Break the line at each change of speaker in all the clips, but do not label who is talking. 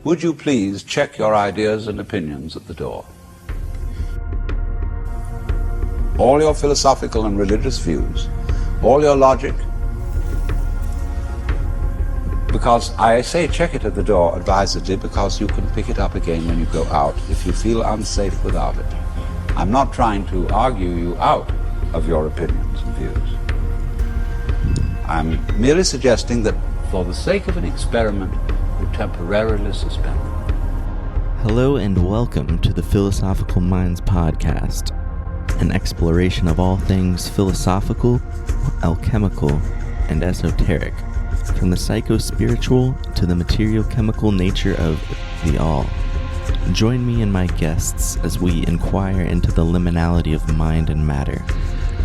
would you please check your ideas and opinions at the door? All your philosophical and religious views, all your logic, because I say check it at the door advisedly because you can pick it up again when you go out if you feel unsafe without it. I'm not trying to argue you out of your opinions and views. I'm merely suggesting that for the sake of an experiment, you temporarily suspend them.
Hello and welcome to the Philosophical Minds podcast, an exploration of all things philosophical, alchemical, and esoteric, from the psycho-spiritual to the material-chemical nature of the all. Join me and my guests as we inquire into the liminality of mind and matter,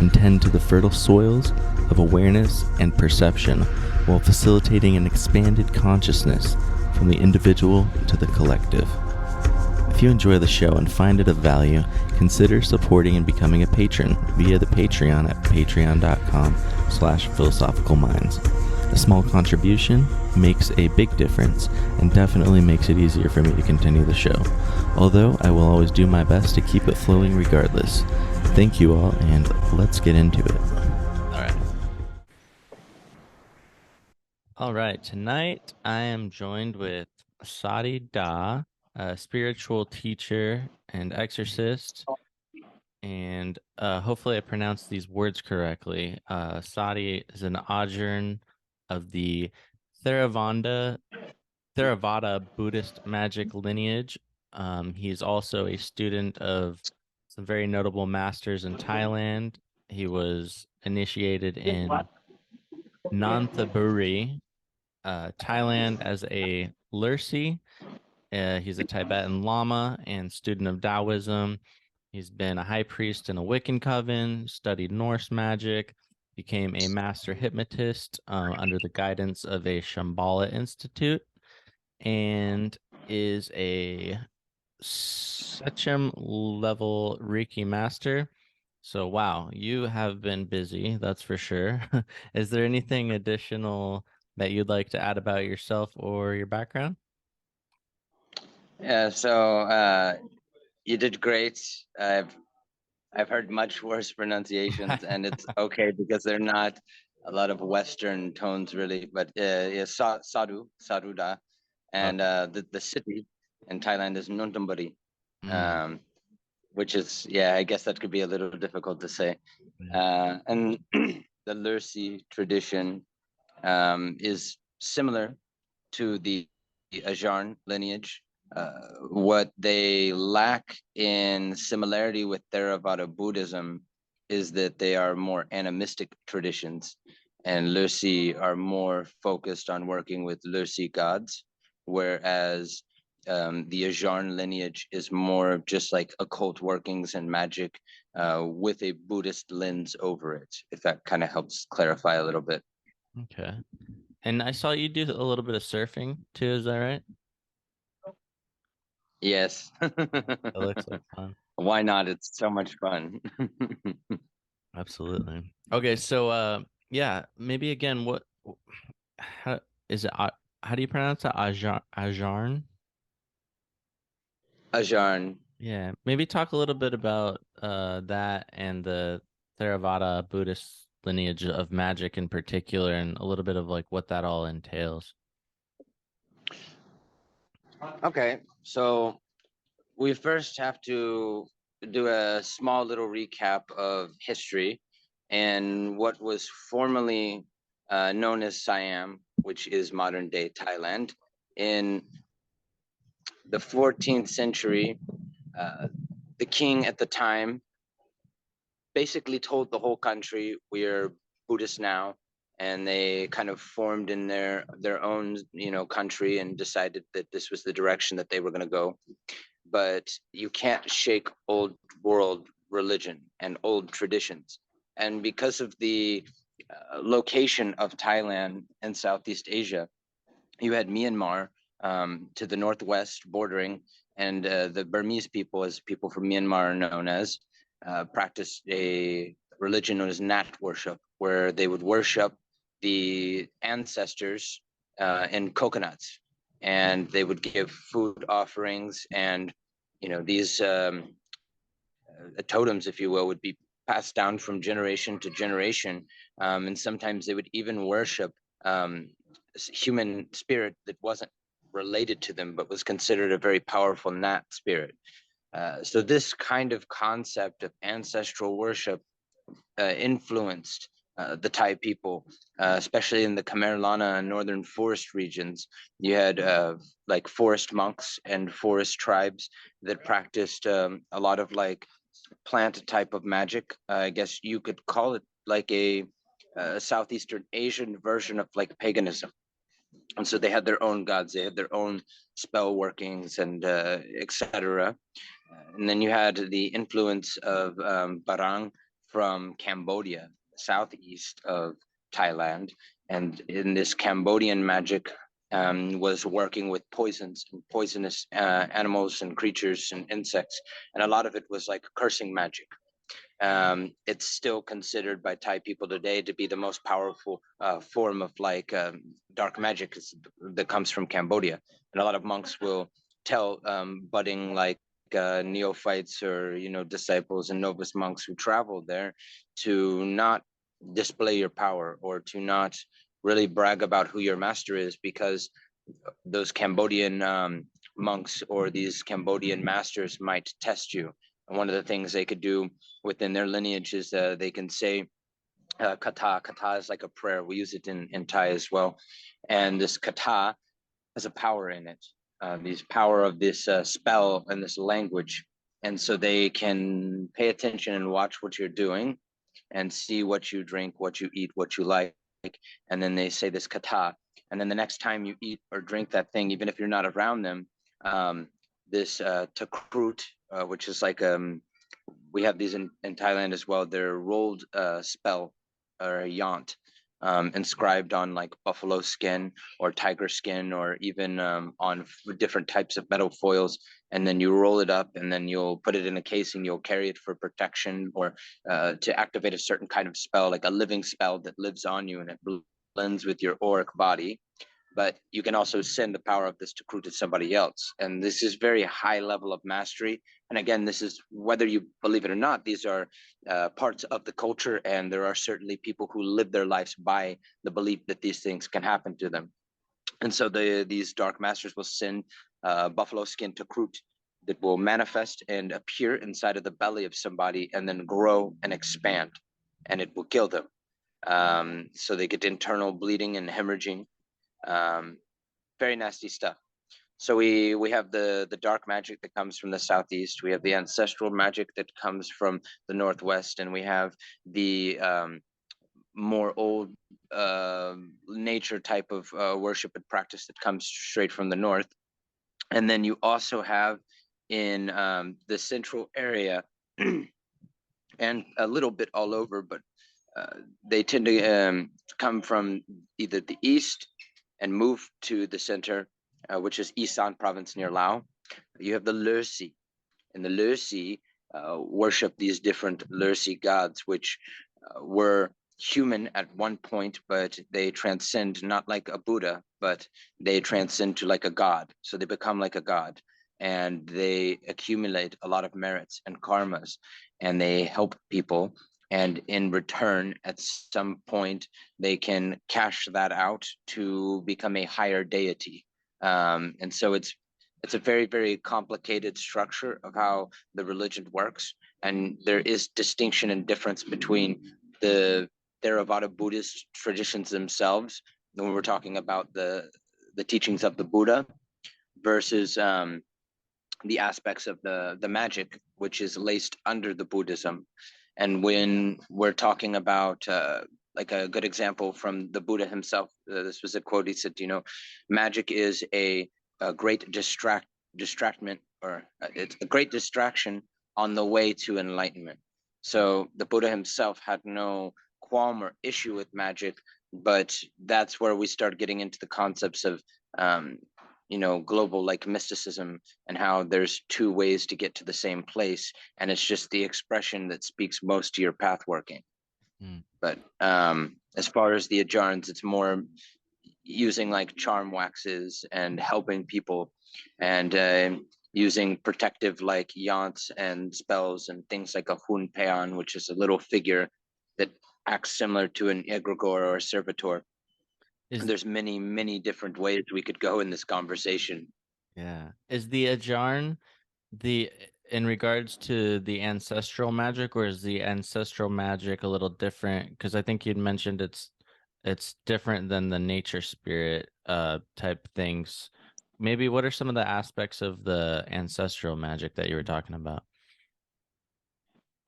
and tend to the fertile soils of awareness and perception while facilitating an expanded consciousness from the individual to the collective. If you enjoy the show and find it of value, consider supporting and becoming a patron via the Patreon at patreon.com/philosophicalminds. A small contribution makes a big difference and definitely makes it easier for me to continue the show, although I will always do my best to keep it flowing regardless. Thank you all, and let's get into it. All right. Tonight I am joined with Sadu, a spiritual teacher and exorcist, and hopefully I pronounced these words correctly. Sadu is an Ajahn of the Theravada Buddhist magic lineage. He's also a student of some very notable masters in Thailand. He was initiated in Nonthaburi, Thailand, as a Lursi. He's a Tibetan Lama and student of Taoism. He's been a high priest in a Wiccan coven, studied Norse magic, became a master hypnotist under the guidance of a Shambhala Institute, and is a Sechem level Reiki master. So, wow, you have been busy, that's for sure. Is there anything additional that you'd like to add about yourself or your background?
Yeah, so you did great. I've heard much worse pronunciations, and it's okay because they're not a lot of Western tones really. But yeah, Saduda, and the city in Thailand is Nonthaburi, which is, yeah, I guess that could be a little difficult to say. And the Lursi tradition is similar to the Ajahn lineage. What they lack in similarity with Theravada Buddhism is that they are more animistic traditions, and Lursi are more focused on working with Lursi gods, whereas the Ajahn lineage is more just like occult workings and magic with a Buddhist lens over it, if that kind of helps clarify a little bit.
Okay. And I saw you do a little bit of surfing too, is that right?
Yes.
That looks like fun.
Why not? It's so much fun.
Absolutely. Okay, so yeah, maybe again, how is it? How do you pronounce it? Ajahn?
Ajahn.
Yeah, maybe talk a little bit about that and the Theravada Buddhist lineage of magic in particular, and a little bit of like what that all entails.
Okay, so we first have to do a small little recap of history and what was formerly known as Siam, which is modern day Thailand. In the 14th century, the king at the time basically told the whole country, we're Buddhists now, and they kind of formed in their own country and decided that this was the direction that they were going to go. But you can't shake old world religion and old traditions. And because of the location of Thailand and Southeast Asia, you had Myanmar to the northwest bordering, and the Burmese people, as people from Myanmar are known as, practiced a religion known as Nat worship, where they would worship the ancestors in coconuts. and they would give food offerings, and these totems, if you will, would be passed down from generation to generation, and sometimes they would even worship human spirit that wasn't related to them but was considered a very powerful nat spirit. So this kind of concept of ancestral worship influenced the Thai people, especially in the Khmer Lana and northern forest regions. You had like forest monks and forest tribes that practiced a lot of like plant type of magic. I guess you could call it like a Southeastern Asian version of like paganism. And so they had their own gods, they had their own spell workings, and etc. And then you had the influence of Barang from Cambodia, southeast of Thailand. And in this Cambodian magic was working with poisons and poisonous animals and creatures and insects. And a lot of it was like cursing magic. It's still considered by Thai people today to be the most powerful form of like dark magic that comes from Cambodia. And a lot of monks will tell budding like neophytes or disciples and novice monks who travel there to not display your power or to not really brag about who your master is, because those Cambodian monks or these Cambodian masters might test you. And one of the things they could do within their lineage is they can say kata. Kata is like a prayer. We use it in Thai as well. And this kata has a power in it, this power of this spell and this language. And so they can pay attention and watch what you're doing and see what you drink, what you eat, what you like. And then they say this kata. And then the next time you eat or drink that thing, even if you're not around them, this takrut, which is like we have these in Thailand as well. They're rolled spell or a yant, inscribed on like buffalo skin or tiger skin, or even on different types of metal foils. And then you roll it up, and then you'll put it in a casing. You'll carry it for protection or to activate a certain kind of spell, like a living spell that lives on you and it blends with your auric body. But you can also send the power of this takrut to somebody else. And this is very high level of mastery. And again, this is whether you believe it or not, these are parts of the culture. And there are certainly people who live their lives by the belief that these things can happen to them. And so these dark masters will send buffalo skin takrut that will manifest and appear inside of the belly of somebody and then grow and expand, and it will kill them. So they get internal bleeding and hemorrhaging. Very nasty stuff. So we have the dark magic that comes from the southeast. We have the ancestral magic that comes from the northwest, and we have the more old nature type of worship and practice that comes straight from the north. And then you also have in the central area and a little bit all over, but they tend to come from either the east and move to the center, which is Isan province near Laos. You have the Lursi, and the Lursi worship these different Lursi gods, which were human at one point, but they transcend, not like a Buddha, but they transcend to like a god. So they become like a god, and they accumulate a lot of merits and karmas, and they help people. And in return, at some point, they can cash that out to become a higher deity. And so it's a very, very complicated structure of how the religion works. And there is distinction and difference between the Theravada Buddhist traditions themselves, when we're talking about the teachings of the Buddha, versus the aspects of the magic, which is laced under the Buddhism. And when we're talking about like a good example from the Buddha himself, this was a quote. He said, magic is a great distractment, or it's a great distraction on the way to enlightenment. So the Buddha himself had no qualm or issue with magic, but that's where we start getting into the concepts of global like mysticism, and how there's two ways to get to the same place, and it's just the expression that speaks most to your path working. But as far as the Ajarns, it's more using like charm waxes and helping people, and using protective like yants and spells and things like a hun peon, which is a little figure that acts similar to an egregore or a servitor.
Is
There's many different ways we could go in this conversation.
Yeah. Is the Ajarn the in regards to the ancestral magic, or is the ancestral magic a little different? Because I think you'd mentioned it's different than the nature spirit type things. Maybe what are some of the aspects of the ancestral magic that you were talking about?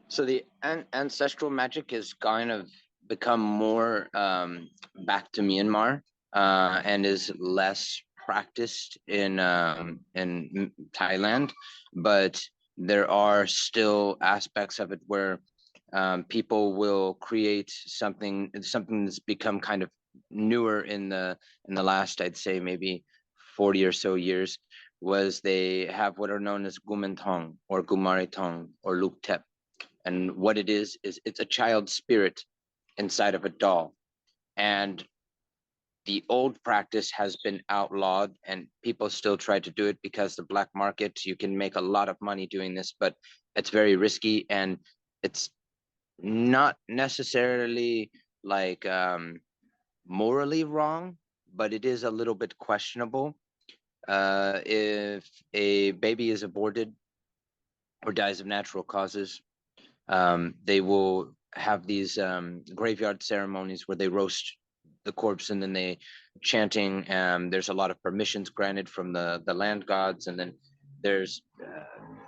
So the ancestral magic has kind of become more back to Myanmar, and is less practiced in Thailand, but there are still aspects of it where people will create something that's become kind of newer in the last, I'd say, maybe 40 or so years, was they have what are known as Gumantong or Gumaritong or Luktep. And what it is it's a child spirit inside of a doll. And the old practice has been outlawed, and people still try to do it because the black market, you can make a lot of money doing this, but it's very risky, and it's not necessarily like morally wrong, but it is a little bit questionable. If a baby is aborted or dies of natural causes, they will have these graveyard ceremonies where they roast the corpse, and then they chanting. There's a lot of permissions granted from the land gods, and then there's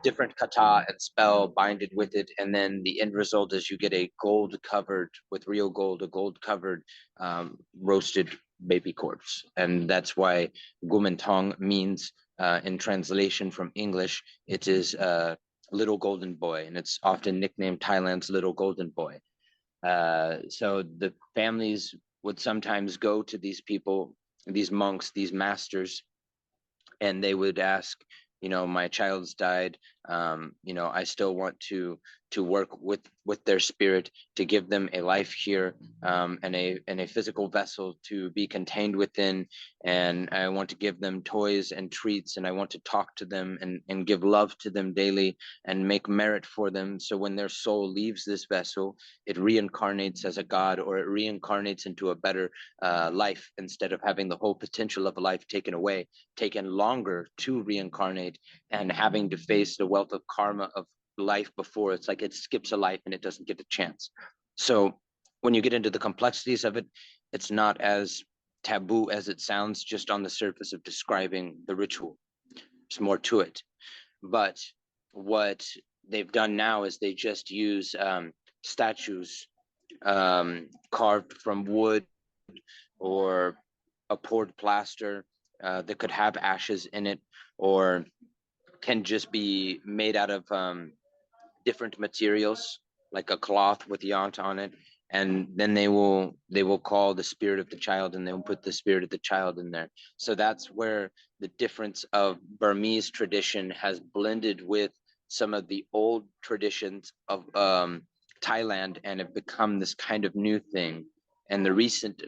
different kata and spell binded with it, and then the end result is you get a gold covered with real gold, a gold covered roasted baby corpse, and that's why Gumintong means, in translation from English, it is little golden boy, and it's often nicknamed Thailand's little golden boy. So the families would sometimes go to these people, these monks, these masters, and they would ask, my child's died. I still want to work with their spirit, to give them a life here, and a physical vessel to be contained within. And I want to give them toys and treats, and I want to talk to them and give love to them daily and make merit for them. So when their soul leaves this vessel, it reincarnates as a god, or it reincarnates into a better life, instead of having the whole potential of a life taken away, taken longer to reincarnate, and having to face the wealth of karma of life before. It's like it skips a life and it doesn't get a chance. So when you get into the complexities of it, it's not as taboo as it sounds just on the surface of describing the ritual. There's more to it. But what they've done now is they just use statues carved from wood, or a poured plaster that could have ashes in it, or can just be made out of different materials, like a cloth with yant on it. And then they will call the spirit of the child, and they'll put the spirit of the child in there. So that's where the difference of Burmese tradition has blended with some of the old traditions of Thailand, and have become this kind of new thing. And the recent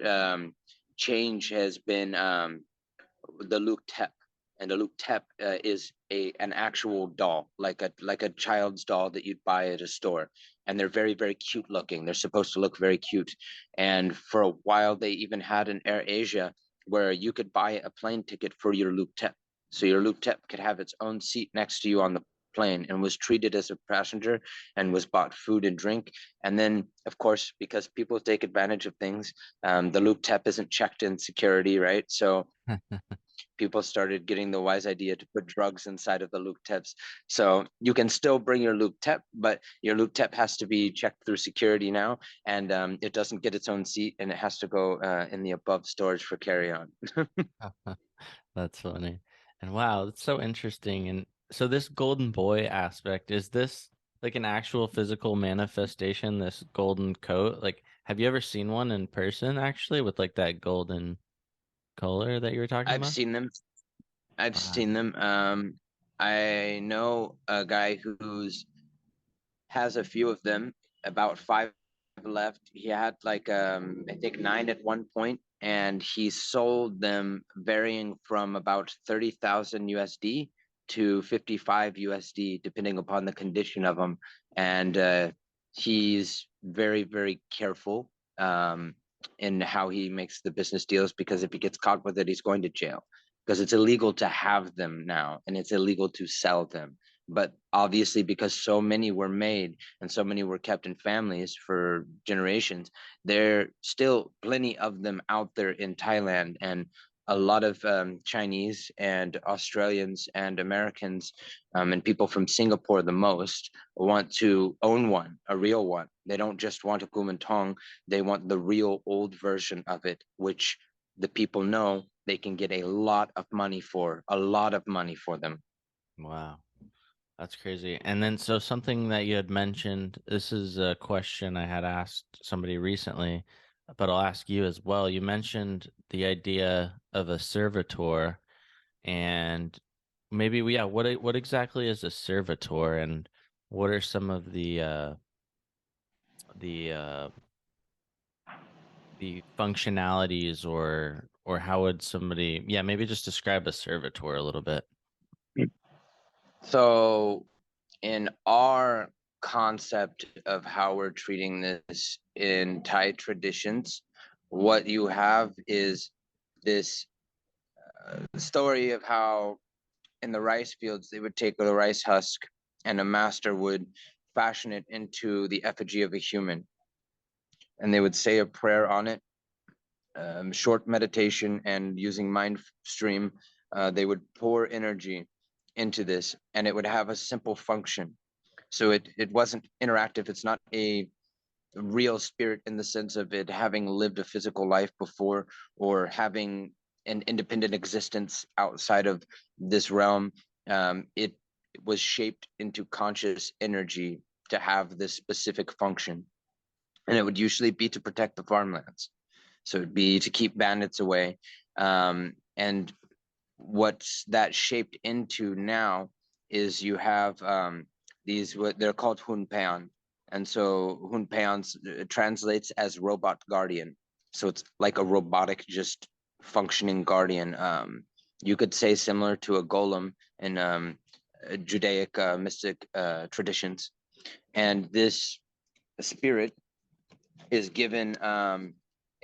change has been the Luke Tep, and a Luke Tep is an actual doll, like a child's doll that you'd buy at a store, and they're very cute looking. They're supposed to look very cute, and for a while they even had an Air Asia where you could buy a plane ticket for your Luke Tep, so your Luke Tep could have its own seat next to you on the plane, and was treated as a passenger, and was bought food and drink. And then, of course, because people take advantage of things, the Luke Tep isn't checked in security, right? So people started getting the wise idea to put drugs inside of the Luke Teps. So you can still bring your Luke Tep, but your Luke Tep has to be checked through security now, and it doesn't get its own seat, and it has to go in the above storage for carry-on.
That's funny. And wow, it's so interesting. And so this golden boy aspect, is this like an actual physical manifestation, this golden coat? Like, have you ever seen one in person actually with like that golden color that you were talking
I've
about?
seen them. I've
Wow.
seen them. I know a guy who's has a few of them, about five left. He had like I think nine at one point, and he sold them varying from about 30,000 USD to 55 USD, depending upon the condition of them. And he's very, very careful in how he makes the business deals, because if he gets caught with it, he's going to jail, because it's illegal to have them now and it's illegal to sell them. But obviously, because so many were made and so many were kept in families for generations, there are still plenty of them out there in Thailand. And a lot of Chinese and Australians and Americans and people from Singapore, the most, want to own one, a real one. They don't just want a Kuomintang, they want the real old version of it, which the people know they can get a lot of money for, a lot of money for them.
Wow. That's crazy. And then, so something that you had mentioned, this is a question I had asked somebody recently, but I'll ask you as well. You mentioned the idea of a servitor, and maybe what exactly is a servitor, and what are some of the uh the functionalities, or how would somebody, yeah, maybe just describe a servitor a little bit.
So in our concept of how we're treating this in Thai traditions, what you have is this story of how in the rice fields they would take the rice husk and a master would fashion it into the effigy of a human, and they would say a prayer on it, short meditation, and using mind stream, they would pour energy into this, and it would have a simple function. So it wasn't interactive. It's not a real spirit in the sense of it having lived a physical life before, or having an independent existence outside of this realm. It was shaped into conscious energy to have this specific function, and it would usually be to protect the farmlands. So it'd be to keep bandits away. And what's that shaped into now is you have these, what they're called Hunpeon. And so Hunpeon translates as robot guardian. So it's like a robotic, just functioning guardian. You could say similar to a golem in Judaic mystic traditions. And this spirit is given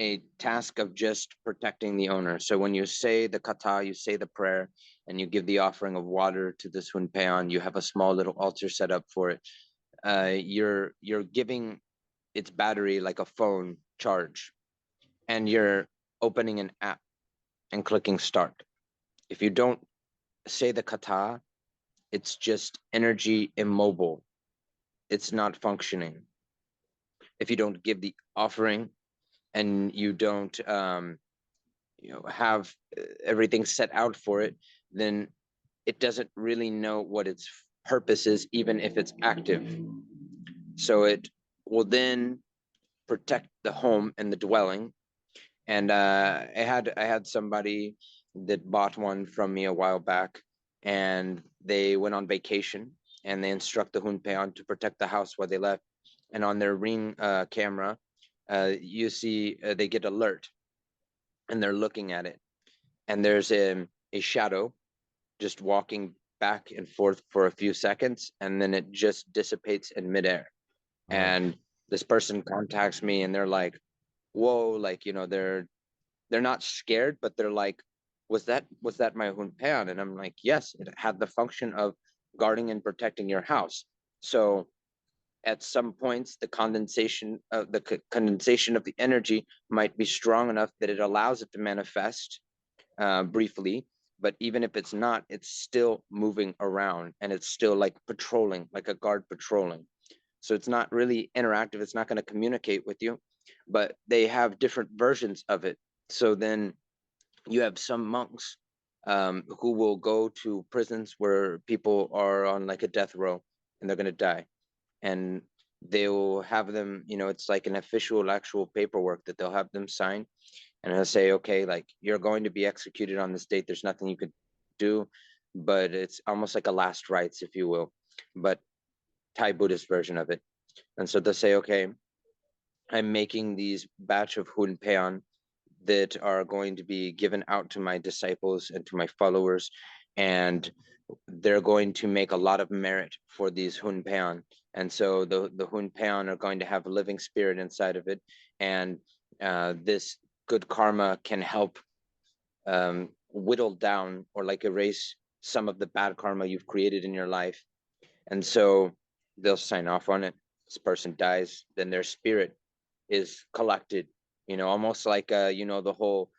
a task of just protecting the owner. So when you say the kata, you say the prayer, and you give the offering of water to this Hunpeon, you have a small little altar set up for it. You're giving its battery like a phone charge, and you're opening an app and clicking start. If you don't say the kata, it's just energy immobile. It's not functioning. If you don't give the offering and you don't have everything set out for it, then it doesn't really know what its purpose is, even if it's active. So it will then protect the home and the dwelling. And I had somebody that bought one from me a while back, and they went on vacation, and they instruct the Hunpeon to protect the house while they left. And on their Ring camera, you see they get alert, and they're looking at it, and there's a shadow just walking back and forth for a few seconds, and then it just dissipates in midair.
Oh.
And this person contacts me, and they're like, whoa, like, they're not scared, but they're like, was that my Hunpeon? And I'm like, yes, it had the function of guarding and protecting your house. So at some points, the condensation of the energy might be strong enough that it allows it to manifest briefly. But even if it's not, it's still moving around, and it's still like patrolling, like a guard patrolling. So it's not really interactive. It's not going to communicate with you, but they have different versions of it. So then you have some monks who will go to prisons where people are on like a death row and they're going to die. And they will have them, it's like an official actual paperwork that they'll have them sign. And they'll say, okay, like, you're going to be executed on this date. There's nothing you could do, but it's almost like a last rites, if you will, but Thai Buddhist version of it. And so they'll say, okay, I'm making these batch of Hunpeon. that are going to be given out to my disciples and to my followers, and they're going to make a lot of merit for these hunpeon. And so the hunpeon are going to have a living spirit inside of it, and this good karma can help whittle down or like erase some of the bad karma you've created in your life. And so they'll sign off on it. This person dies, then their spirit is collected, almost like the whole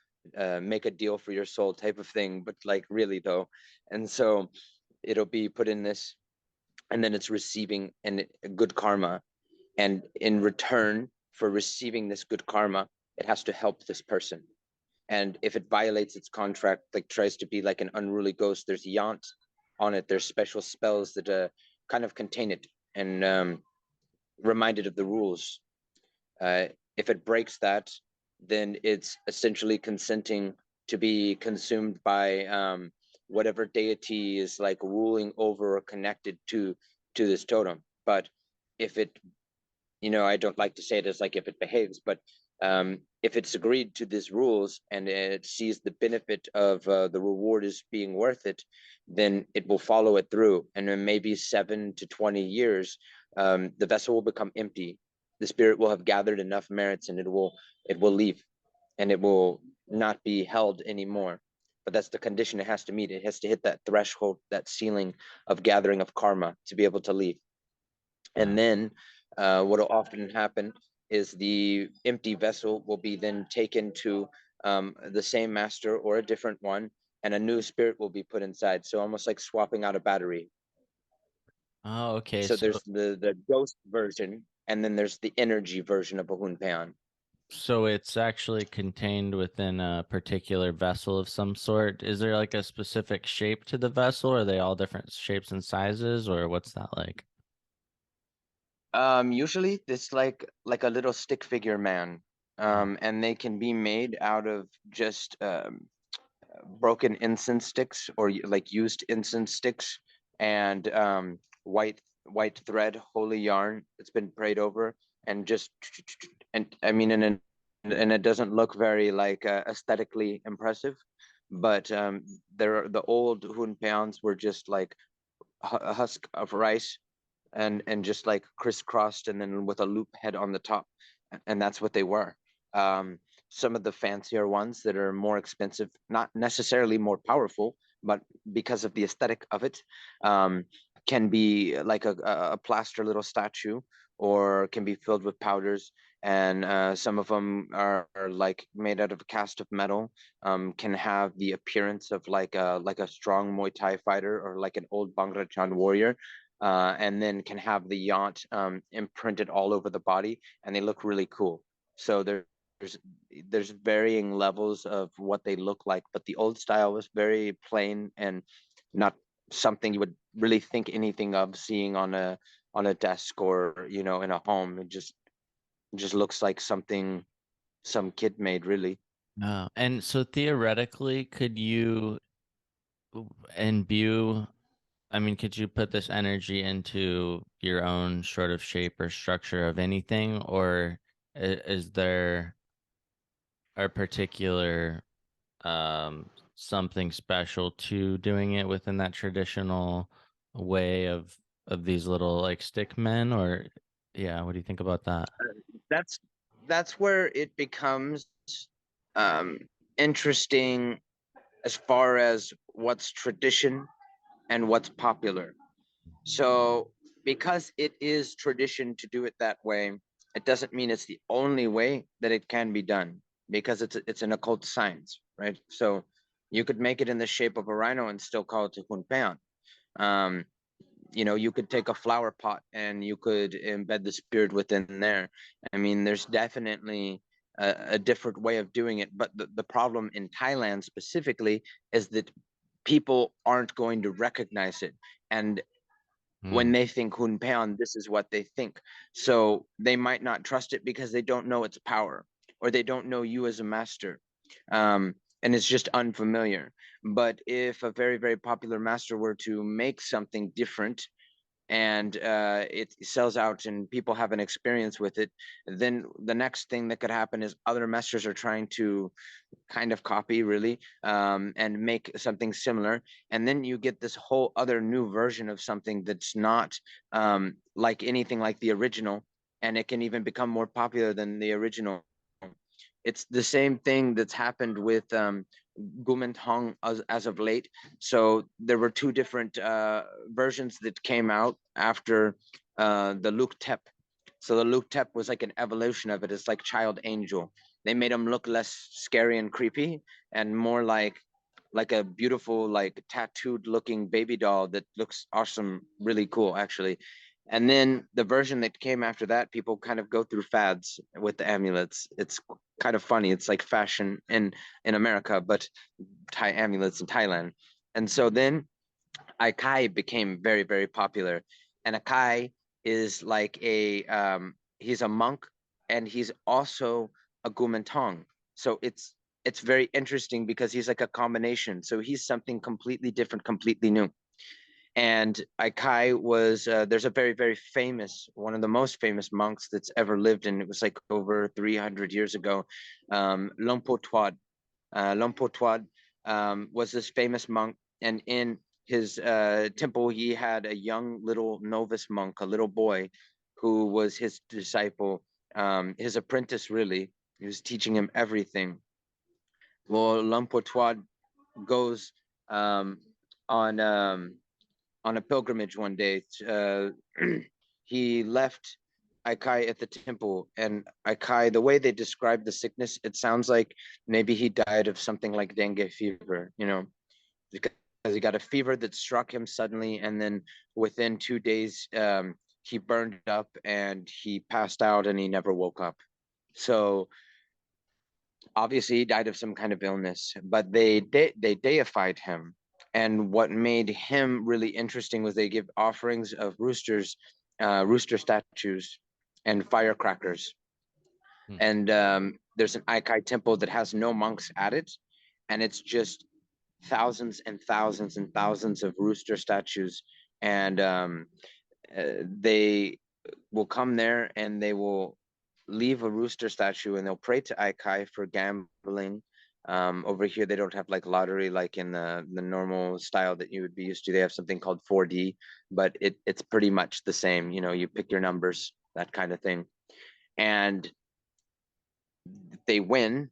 make a deal for your soul type of thing, but like really though. And so it'll be put in this, and then it's receiving a good karma, and in return for receiving this good karma, it has to help this person. And if it violates its contract, like tries to be like an unruly ghost, there's yant on it. There's special spells that kind of contain it and remind it of the rules. If it breaks that, then it's essentially consenting to be consumed by whatever deity is like ruling over or connected to this totem. But if it, I don't like to say it as like if it behaves, but if it's agreed to these rules and it sees the benefit of the reward is being worth it, then it will follow it through. And in maybe 7 to 20 years, the vessel will become empty. The spirit will have gathered enough merits, and it will leave, and it will not be held anymore. But that's the condition it has to meet. It has to hit that threshold, that ceiling of gathering of karma to be able to leave. And then what will often happen is the empty vessel will be then taken to the same master or a different one, and a new spirit will be put inside. So almost like swapping out a battery.
Oh, okay.
So there's the ghost version, and then there's the energy version of a hunpeon.
So it's actually contained within a particular vessel of some sort. Is there like a specific shape to the vessel? Or are they all different shapes and sizes, or what's that like?
Usually it's like a little stick figure man. And they can be made out of just broken incense sticks or like used incense sticks, and white thread, holy yarn that's been prayed over, and just, and I mean, and it doesn't look very like aesthetically impressive, but the old hunpeons were just like a husk of rice, and just like crisscrossed, and then with a loop head on the top, and that's what they were. Some of the fancier ones that are more expensive, not necessarily more powerful, but because of the aesthetic of it, can be like a plaster little statue, or can be filled with powders. And some of them are like made out of a cast of metal, can have the appearance of like a strong Muay Thai fighter, or like an old Bangladesh warrior, and then can have the yant imprinted all over the body, and they look really cool. So there's varying levels of what they look like, but the old style was very plain and not something you would really think anything of seeing on a desk, or in a home. It just looks like something some kid made, really.
Oh, and so theoretically, could you imbue, I mean, could you put this energy into your own sort of shape or structure of anything, or is there a particular something special to doing it within that traditional way of these little like stick men? Or yeah, what do you think about that?
That's where it becomes um interesting, as far as what's tradition and what's popular. So, because it is tradition to do it that way, it doesn't mean it's the only way that it can be done, because it's an occult science, right? So, you could make it in the shape of a rhino and still call it a hunpeon. Um, you could take a flower pot and you could embed the spirit within there. I mean, there's definitely a different way of doing it, but the problem in Thailand specifically is that people aren't going to recognize it. And when they think hunpeon, this is what they think. So they might not trust it because they don't know its power, or they don't know you as a master. And it's just unfamiliar. But if a very, very popular master were to make something different, and it sells out and people have an experience with it, then the next thing that could happen is other masters are trying to kind of copy really, and make something similar, and then you get this whole other new version of something that's not like anything like the original, and it can even become more popular than the original. It's the same thing that's happened with Gumintang as of late. So there were two different versions that came out after the Luke Tep. So the Luke Tep was like an evolution of it. It's like Child Angel. They made him look less scary and creepy and more like a beautiful, like tattooed looking baby doll that looks awesome, really cool actually. And then the version that came after that, people kind of go through fads with the amulets. It's kind of funny. It's like fashion in America, but Thai amulets in Thailand. And so then Aikai became very, very popular. And Aikai is like he's a monk and he's also a Gumantong. So it's very interesting because he's like a combination. So he's something completely different, completely new. And Aikai was there's a very, very famous, one of the most famous monks that's ever lived, and it was like over 300 years ago. Lompo Tuad. Lompo Tuad was this famous monk, and in his temple, he had a young little novice monk, a little boy, who was his disciple, his apprentice, really. He was teaching him everything. Well, Lompo Tuad goes um, on on a pilgrimage one day. He left Aikai at the temple, and Aikai, the way they describe the sickness, it sounds like maybe he died of something like dengue fever, because he got a fever that struck him suddenly, and then within 2 days, he burned up and he passed out and he never woke up. So obviously he died of some kind of illness, but they deified him. And what made him really interesting was they give offerings of roosters, rooster statues, and firecrackers.
Hmm.
And there's an Aikai temple that has no monks at it, and it's just thousands and thousands and thousands of rooster statues. And they will come there and they will leave a rooster statue and they'll pray to Aikai for gambling. Over here, they don't have like lottery like in the normal style that you would be used to. They have something called 4D, but it's pretty much the same. You pick your numbers, that kind of thing. And if they win,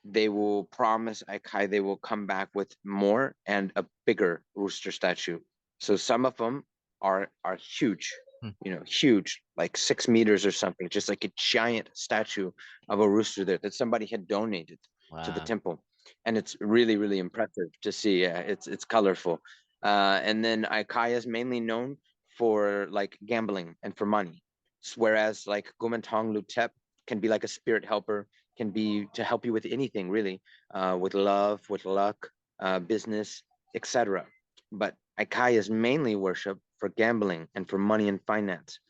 they will promise Aikai they will come back with more and a bigger rooster statue. So some of them are huge,
Hmm.
huge, like 6 meters or something, just like a giant statue of a rooster there that somebody had donated to the
Wow.
temple. And it's really, really impressive to see. Yeah, it's colorful. And then Aikai is mainly known for like gambling and for money. Whereas like Gumantong Lutep can be like a spirit helper, can be to help you with anything really, with love, with luck, business, etc. But Aikai is mainly worship for gambling and for money and finance.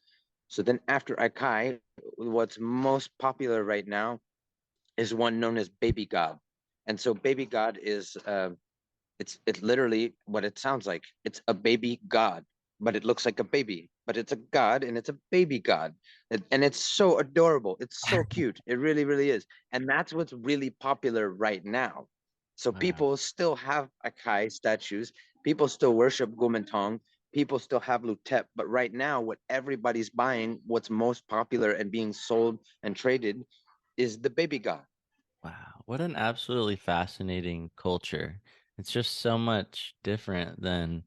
So then after Aikai, what's most popular right now is one known as Baby God. And so Baby God is it's literally what it sounds like. It's a baby god, but it looks like a baby. But it's a god and it's a baby god. And it's so adorable. It's so cute. It really, really is. And that's what's really popular right now. So
Wow.
people still have Akai statues. People still worship Gumintong. People still have Lutep. But right now, what everybody's buying, what's most popular and being sold and traded is the baby god.
Wow. What an absolutely fascinating culture. It's just so much different than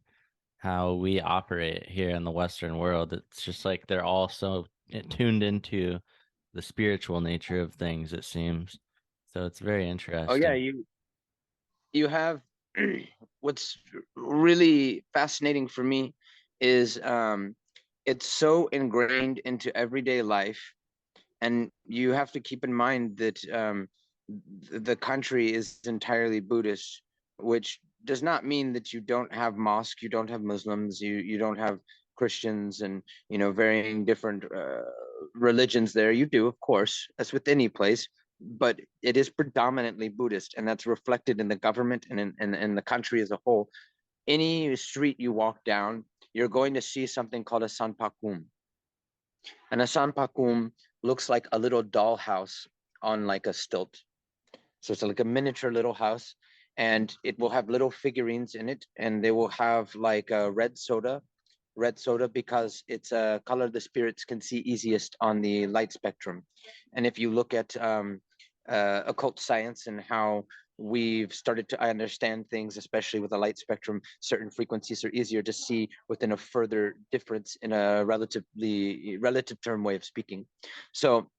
how we operate here in the Western world. It's just like they're all so tuned into the spiritual nature of things, it seems. So it's very
Oh yeah,
interesting.
you have what's really fascinating for me is it's so ingrained into everyday life, and you have to keep in mind that the country is entirely Buddhist, which does not mean that you don't have mosque, you don't have Muslims, you don't have Christians, and varying different religions there. You do, of course, as with any place, but it is predominantly Buddhist, and that's reflected in the government and in the country as a whole. Any street you walk down, you're going to see something called a sanpakum. And a sanpakum looks like a little dollhouse on like a stilt. So it's like a miniature little house, and it will have little figurines in it, and they will have like a red soda because it's a color the spirits can see easiest on the light spectrum. And if you look at occult science and how we've started to understand things, especially with the light spectrum, certain frequencies are easier to see within a further difference in a relative term way of speaking. So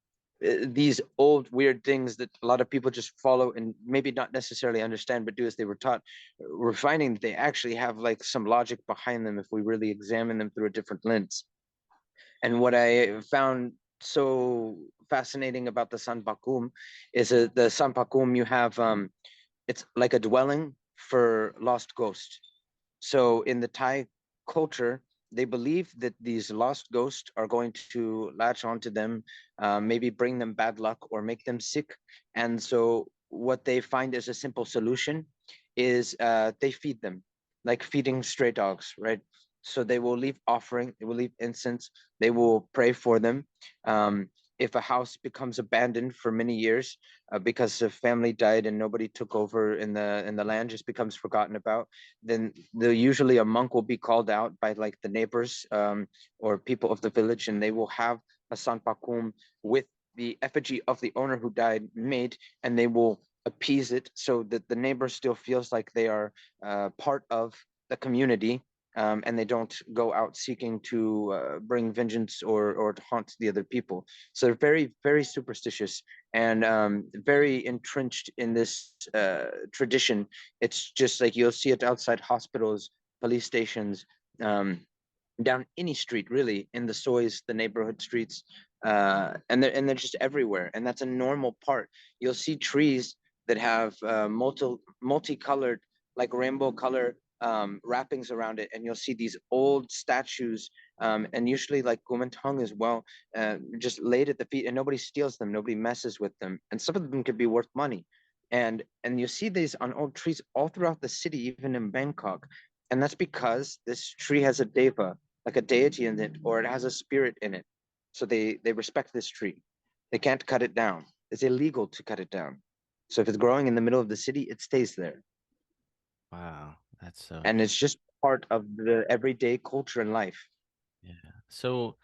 these old weird things that a lot of people just follow and maybe not necessarily understand but do as they were taught, we're finding that they actually have like some logic behind them if we really examine them through a different lens. And what I found so fascinating about the sanpakum is that the sanpakum, you have it's like a dwelling for lost ghosts. So in the Thai culture, they believe that these lost ghosts are going to latch onto them, maybe bring them bad luck or make them sick. And so what they find as a simple solution is they feed them, like feeding stray dogs, right? So they will leave offering, they will leave incense, they will pray for them. If a house becomes abandoned for many years because the family died and nobody took over in the land, just becomes forgotten about, then usually a monk will be called out by like the neighbors or people of the village, and they will have a sanpakum with the effigy of the owner who died made, and they will appease it so that the neighbor still feels like they are part of the community, and they don't go out seeking to bring vengeance or to haunt the other people. So they're very, very superstitious and very entrenched in this tradition. It's just like you'll see it outside hospitals, police stations, down any street, really, in the sois, the neighborhood streets, and they're just everywhere. And that's a normal part. You'll see trees that have multicolored, like rainbow color wrappings around it, and you'll see these old statues, and usually like Kumantung as well, just laid at the feet, and nobody steals them, nobody messes with them, and some of them could be worth money. And you see these on old trees all throughout the city, even in Bangkok, and that's because this tree has a deva, like a deity in it, or it has a spirit in it. So they respect this tree. They can't cut it down. It's illegal to cut it down. So if it's growing in the middle of the city, it stays there.
Wow, that's so
And it's just part of the everyday culture and life.
yeah. So,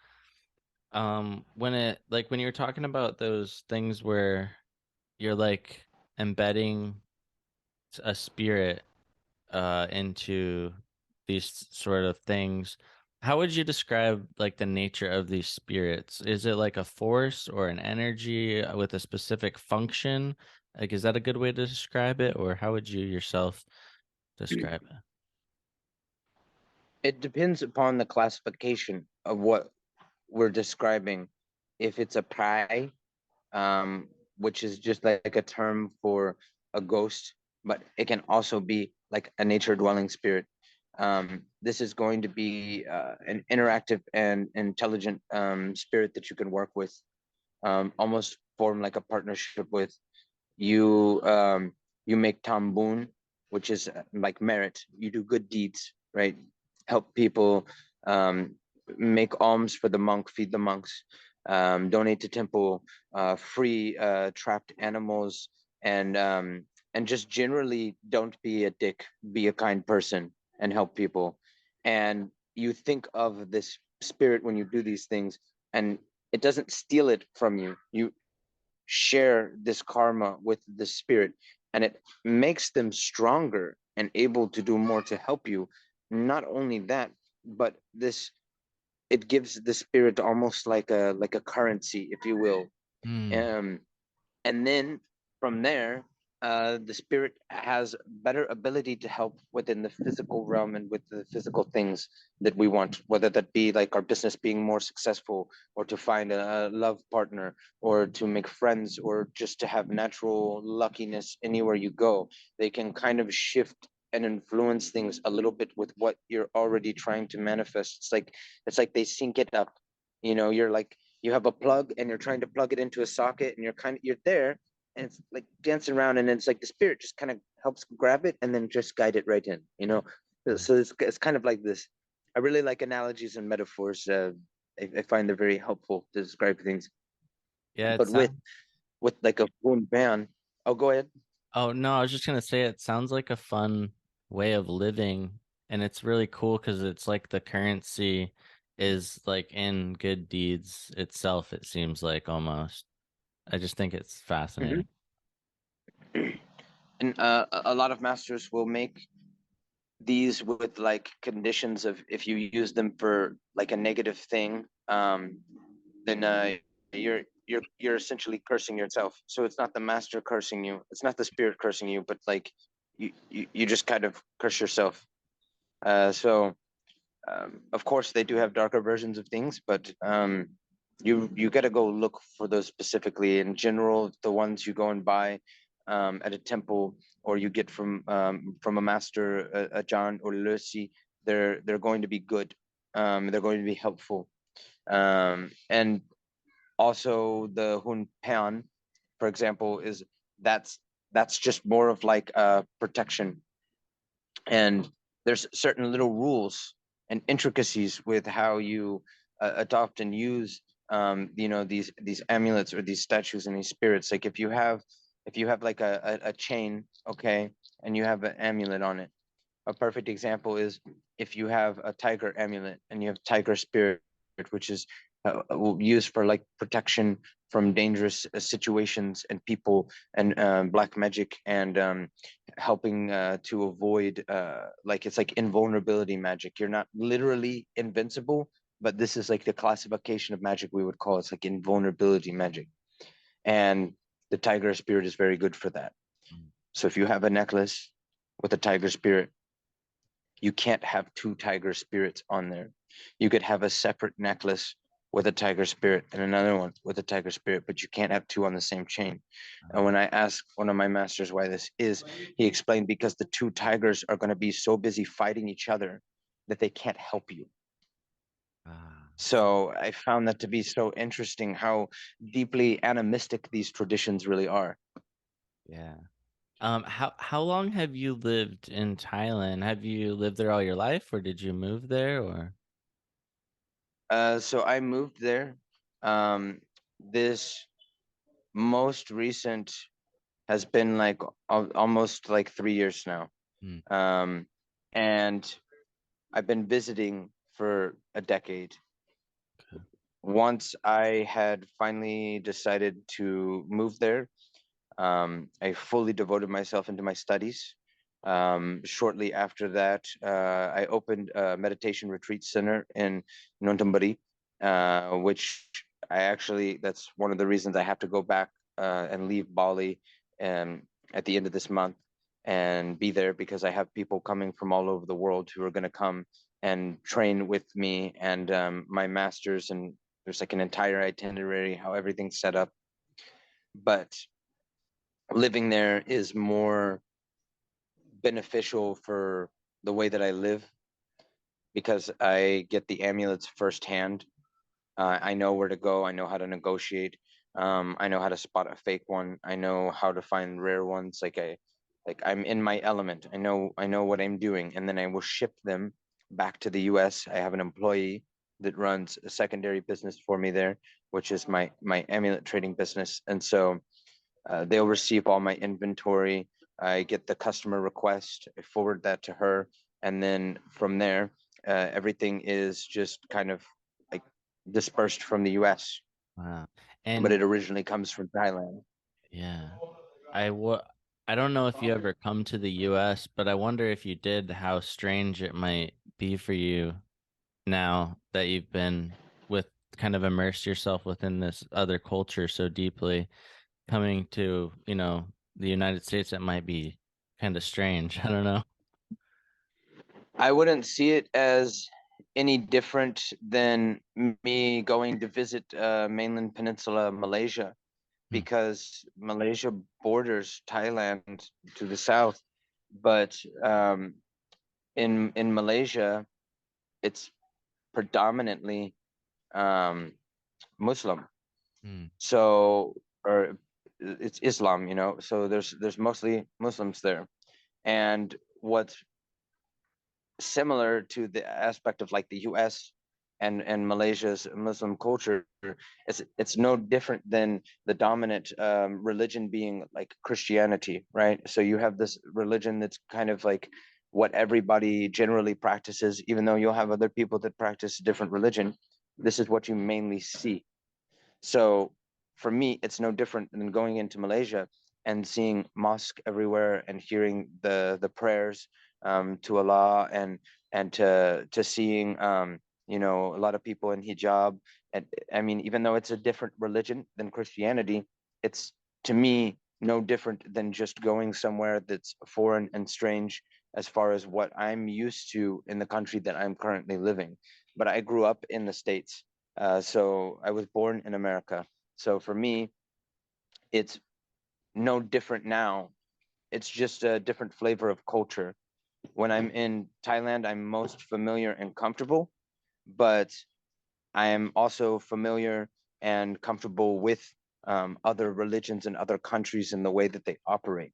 when it like when you were talking about those things where you're like embedding a spirit into these sort of things, how would you describe like the nature of these spirits? Is it like a force or an energy with a specific function? Like, is that a good way to describe it, or how would you yourself describe it?
It depends upon the classification of what we're describing. If it's a prai, which is just like a term for a ghost, but it can also be like a nature dwelling spirit. This is going to be an interactive and intelligent spirit that you can work with, almost form like a partnership with. You you make tambun, which is like merit. You do good deeds, right? Help people, um, make alms for the monk, feed the monks, donate to temple, free trapped animals, and just generally don't be a dick, be a kind person and help people. And you think of this spirit when you do these things, and it doesn't steal it from you. You share this karma with the spirit, and it makes them stronger and able to do more to help you. Not only that, but this, it gives the spirit almost like a currency, if you will.
Hmm.
um and then from there, the spirit has better ability to help within the physical realm and with the physical things that we want, whether that be like our business being more successful, or to find a love partner, or to make friends, or just to have natural luckiness anywhere you go. They can kind of shift and influence things a little bit with what you're already trying to manifest. It's like they sync it up. You're like, you have a plug and you're trying to plug it into a socket, and you're there, and it's like dancing around, and it's like the spirit just kind of helps grab it and then just guide it right in. So it's kind of like this I really like analogies and metaphors. I find they're very helpful to describe things.
Yeah, it
But
sounds.
with like a phone ban, oh, go ahead.
Oh no, I was just gonna say it sounds like a fun way of living, and it's really cool because it's like the currency is like in good deeds itself, it seems like almost. I just think it's
Mhm.
fascinating.
And a lot of masters will make these with like conditions of if you use them for like a negative thing, then you're essentially cursing yourself. So it's not the master cursing you, it's not the spirit cursing you, but like you just kind of curse yourself. So of course, they do have darker versions of things, but you got to go look for those specifically. In general, the ones you go and buy at a temple, or you get from a master, a John or Lucy, they're going to be good. They're going to be helpful. And also the Hun Peon, for example, is that's that's just more of like protection, and there's certain little rules and intricacies with how you adopt and use these amulets or these statues and these spirits. Like if you have like a chain, okay, and you have an amulet on it. A perfect example is if you have a tiger amulet and you have tiger spirit, which is used for like protection from dangerous situations and people, and black magic, and helping to avoid like it's like invulnerability magic. You're not literally invincible, but this is like the classification of magic we would call it's like invulnerability magic. And the tiger spirit is very good for that. So if you have a necklace with a tiger spirit, you can't have two tiger spirits on there. You could have a separate necklace with a tiger spirit and another one with a tiger spirit, but you can't have two on the same chain. And when I asked one of my masters why this is, he explained because the two tigers are going to be so busy fighting each other that they can't help you.
Ah,
So I found that to be so interesting how deeply animistic these traditions really are.
yeah. How long have you lived in Thailand? Have you lived there all your life, or did you move there, or?
So I moved there. This most recent has been like almost like 3 years now.
Hmm.
Um, and I've been visiting for a decade.
Okay.
Once I had finally decided to move there, I fully devoted myself into my studies. Shortly after that, I opened a meditation retreat center in Nontamburi, which that's one of the reasons I have to go back and leave Bali at the end of this month and be there, because I have people coming from all over the world who are going to come and train with me and my masters. And there's like an entire itinerary, how everything's set up. But living there is more beneficial for the way that I live, because I get the amulets firsthand. I know where to go. I know how to negotiate. I know how to spot a fake one. I know how to find rare ones. Like I'm in my element. I know what I'm doing, and then I will ship them back to the U.S. I have an employee that runs a secondary business for me there, which is my amulet trading business, and so they'll receive all my inventory. I get the customer request, I forward that to her, and then from there, everything is just kind of like dispersed from the US,
Wow.
but
And
it originally comes from Thailand.
yeah, I wa I don't know if you ever come to the US, but I wonder if you did, how strange it might be for you now that you've been with kind of immersed yourself within this other culture so deeply, coming to, the United States. It might be kind of strange. I don't know.
I wouldn't see it as any different than me going to visit mainland peninsula Malaysia,
Hmm.
because Malaysia borders Thailand to the south, but in Malaysia, it's predominantly um, Muslim.
Hmm.
So, or it's Islam, So there's mostly Muslims there. And what's similar to the aspect of like the US and Malaysia's Muslim culture. It's no different than the dominant religion being like Christianity, right? So you have this religion that's kind of like what everybody generally practices, even though you'll have other people that practice different religion. This is what you mainly see. So for me, it's no different than going into Malaysia and seeing mosque everywhere and hearing the prayers to Allah, and to seeing you know, a lot of people in hijab. And I mean, even though it's a different religion than Christianity, it's, to me, no different than just going somewhere that's foreign and strange as far as what I'm used to in the country that I'm currently living. But I grew up in the States, so I was born in America. So for me, it's no different now. It's just a different flavor of culture. When I'm in Thailand, I'm most familiar and comfortable, but I am also familiar and comfortable with other religions and other countries and the way that they operate.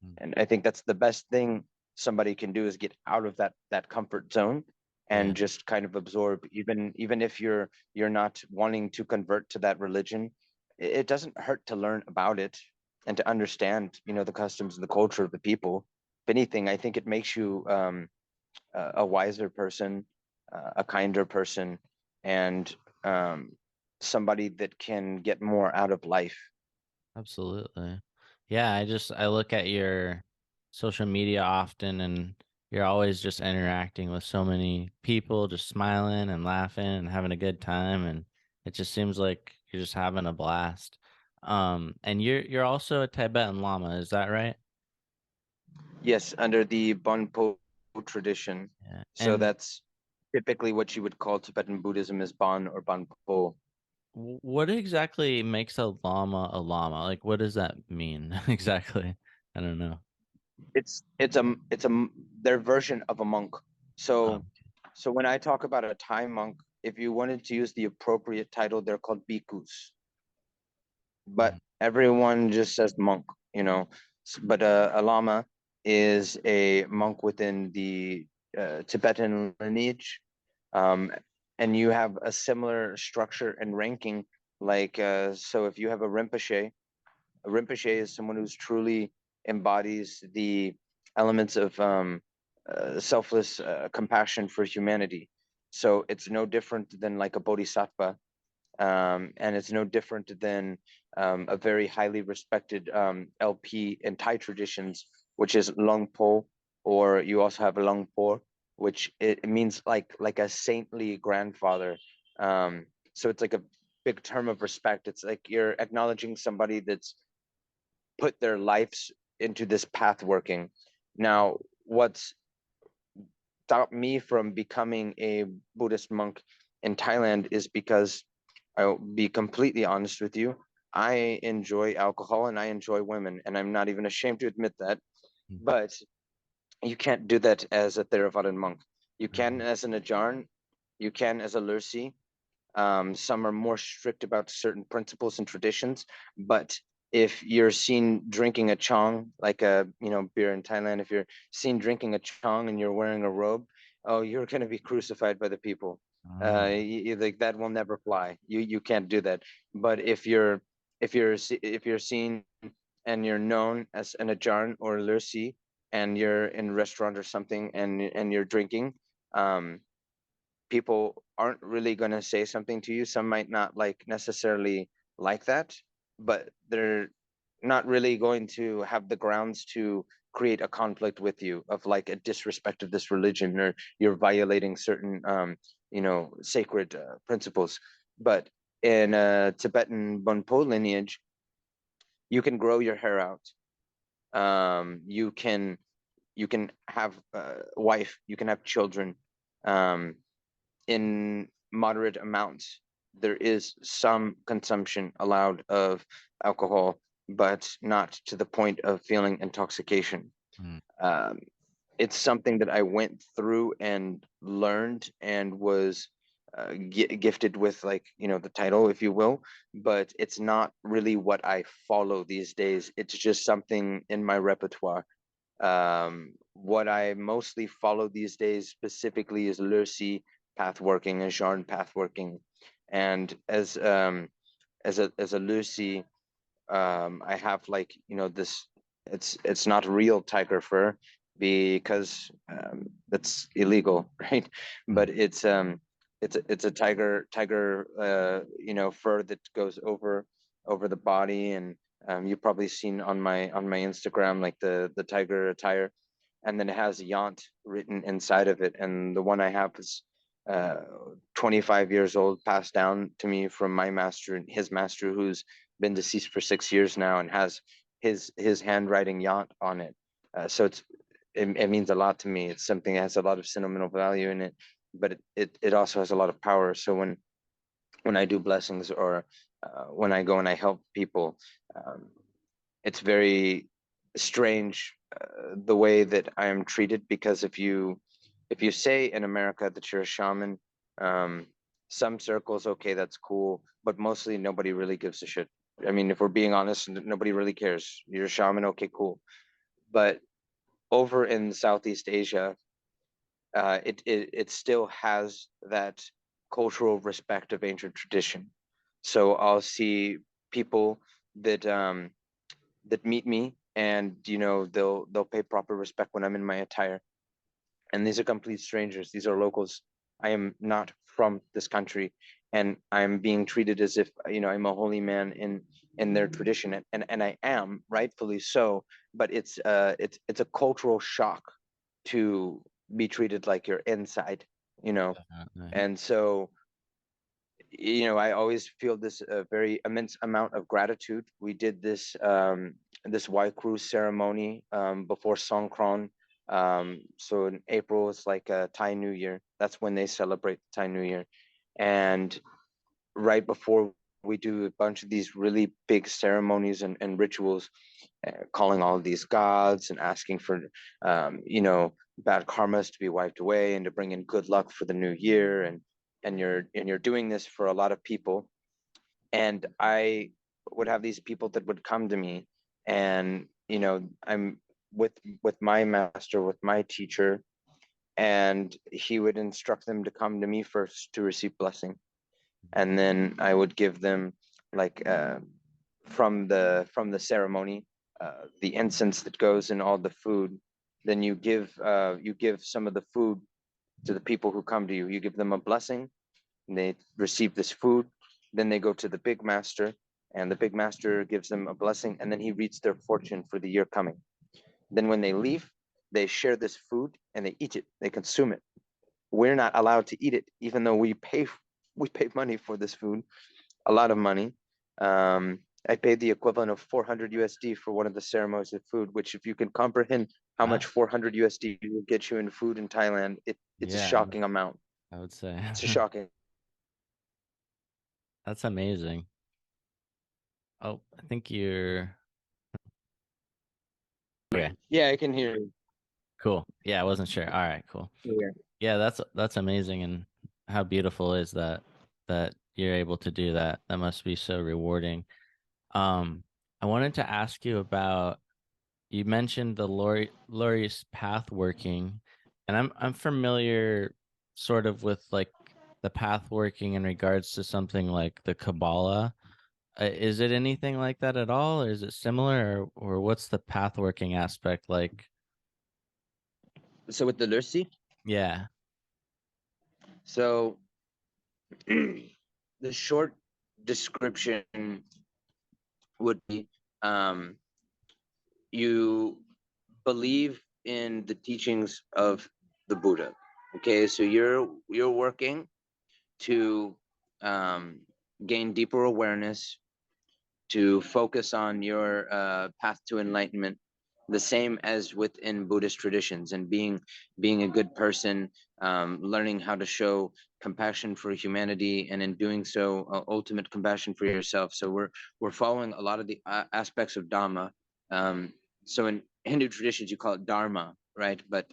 Mm.
And I think that's the best thing somebody can do, is get out of that comfort zone
Yeah,
and just kind of absorb. Even if you're not wanting to convert to that religion, it doesn't hurt to learn about it and to understand, you know, the customs and the culture of the people. If anything, I think it makes you a wiser person, a kinder person, and um, somebody that can get more out of life.
absolutely. Yeah, I look at your social media often, and you're always just interacting with so many people, just smiling and laughing and having a good time, and it just seems like you're just having a blast. And you're also a Tibetan Lama, is that right?
Yes, under the Bonpo tradition.
Yeah.
So
And
that's typically what you would call Tibetan Buddhism is Bon or Bonpo.
what exactly makes a llama a llama? Like, what does that mean exactly? I don't know.
It's their version of a monk.
Oh,
So so when I talk about a Thai monk, if you wanted to use the appropriate title, they're called bhikkhus. But
mm,
everyone just says monk, you know. But a lama is a monk within the Tibetan lineage, um, and you have a similar structure and ranking. Like, so if you have a Rinpoche is someone who's truly embodies the elements of selfless compassion for humanity. So it's no different than like a bodhisattva, and it's no different than a very highly respected LP in Thai traditions, which is Longpo, or you also have a Longpo, which it means like a saintly grandfather. So it's like a big term of respect. It's like you're acknowledging somebody that's put their lives into this path working. Now, what's stopped me from becoming a Buddhist monk in Thailand is because, I'll be completely honest with you, I enjoy alcohol and I enjoy women, and I'm not even ashamed to admit that.
mm,
But you can't do that as a Theravadan monk. You can
mhm.
as an Ajarn, you can as a Lursi. Some are more strict about certain principles and traditions, but if you're seen drinking a chong, like a, you know, beer in Thailand, if you're seen drinking a chong and you're wearing a robe, oh, you're going to be crucified by the people.
Oh,
Like that will never fly. You can't do that. But if you're seen and you're known as an Ajarn or a Lursi, and you're in a restaurant or something and you're drinking, um, people aren't really going to say something to you. Some might not like necessarily like that, but they're not really going to have the grounds to create a conflict with you of like a disrespect of this religion, or you're violating certain you know, sacred principles. But in Tibetan Bonpo lineage, you can grow your hair out. You can have a wife, you can have children. Um, in moderate amounts. There is some consumption allowed of alcohol, but not to the point of feeling intoxication.
mm,
Um, it's something that I went through and learned and was gifted with, like, you know, the title, if you will, but it's not really what I follow these days. It's just something in my repertoire. What I mostly follow these days specifically is Lursi pathworking and Jarn pathworking. And as a Lucy, I have like, this, it's not real tiger fur because that's illegal, right? But it's a tiger fur that goes over the body. And you've probably seen on my Instagram like the tiger attire, and then it has Yant written inside of it. And the one I have is uh 25 years old, passed down to me from my master and his master, who's been deceased for 6 years now, and has his handwriting Yant on it. So it means a lot to me. It's something that has a lot of sentimental value in it, but it also has a lot of power. So when I do blessings, or when I go and I help people, um, it's very strange, the way that I am treated, because if you say in America that you're a shaman, um, some circles, okay, that's cool, but mostly nobody really gives a shit. I mean, if we're being honest, nobody really cares. You're a shaman, okay, cool. But over in Southeast Asia, it still has that cultural respect of ancient tradition. So I'll see people that that meet me, and they'll pay proper respect when I'm in my attire. And these are complete strangers, these are locals. I am not from this country, and I'm being treated as if I'm a holy man in their tradition, and I am rightfully so. But it's a cultural shock to be treated like you're inside, you know
Definitely.
and so I always feel this very immense amount of gratitude. We did this Waikru ceremony before Songkran. So in April, it's like a Thai New Year. That's when they celebrate Thai New Year. And right before, we do a bunch of these really big ceremonies and rituals, calling all of these gods and asking for, bad karmas to be wiped away and to bring in good luck for the new year. And you're doing this for a lot of people. And I would have these people that would come to me, and I'm with my master, with my teacher, and he would instruct them to come to me first to receive blessing. And then I would give them, like, from the ceremony, the incense that goes in all the food. Then you give some of the food to the people who come to you. You give them a blessing, and they receive this food. Then they go to the big master, and the big master gives them a blessing, and then he reads their fortune for the year coming. Then when they leave, they share this food and they eat it, they consume it. We're not allowed to eat it, even though we pay money for this food, a lot of money. I paid the equivalent of 400 USD for one of the ceremonies of food, which, if you can comprehend how much
Wow.
400 USD will get you in food in Thailand, it's a
Yeah,
shocking amount.
I would say.
It's a shocking.
That's amazing. Oh, I think you're okay.
Yeah, I can hear you.
Cool. Yeah, I wasn't sure. All right, cool.
Yeah.
Yeah, that's amazing, and how beautiful is that you're able to do that. That must be so rewarding. I wanted to ask you about, you mentioned the Lori's path working, and I'm familiar sort of with like the path working in regards to something like the Kabbalah. Is it anything like that at all, or is it similar, or what's the path working aspect like?
So with the Lursi,
Yeah.
so the short description would be, um, you believe in the teachings of the Buddha. Okay, so you're working to um, gain deeper awareness, to focus on your path to enlightenment, the same as within Buddhist traditions, and being a good person, learning how to show compassion for humanity, and in doing so, ultimate compassion for yourself. So we're following a lot of the aspects of Dhamma. So in Hindu traditions, you call it Dharma, right? But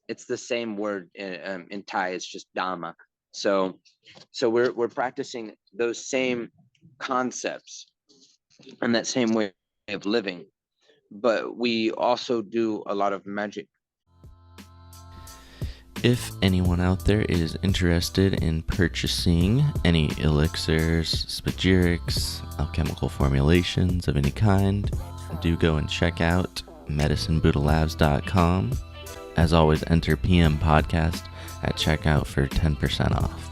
it's the same word in Thai. It's just Dhamma. So we're practicing those same concepts and that same way of living. but we also do a lot of magic.
If anyone out there is interested in purchasing any elixirs, spagyrics, alchemical formulations of any kind, do go and check out medicinebuddhalabs.com. As always, enter PM Podcast at checkout for 10% off.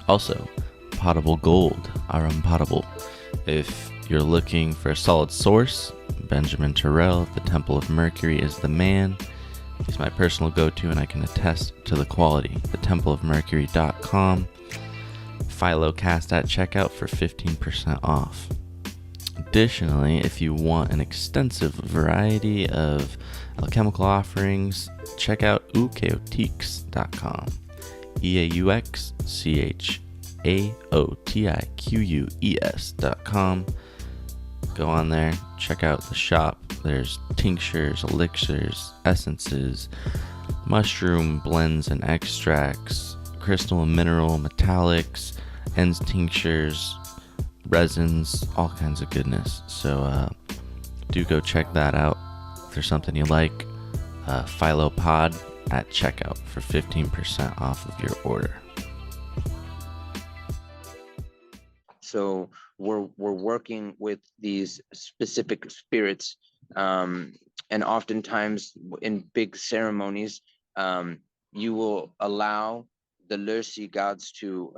Also, Potable Gold are unpotable. If you're looking for a solid source, Benjamin Terrell at the Temple of Mercury is the man. He's my personal go-to, and I can attest to the quality. TheTempleOfMercury.com. PhiloCast at checkout for 15% off. Additionally, if you want an extensive variety of alchemical offerings, check out Euchaotiques.com. EAUXCHAOTIQUES.com. Go on there, check out the shop. There's tinctures, elixirs, essences, mushroom blends and extracts, crystal and mineral, metallics, ends tinctures, resins, all kinds of goodness. So do go check that out. If there's something you like, PhiloPod at checkout for 15% off of your order.
So we're working with these specific spirits, and oftentimes in big ceremonies, you will allow the Lursi gods to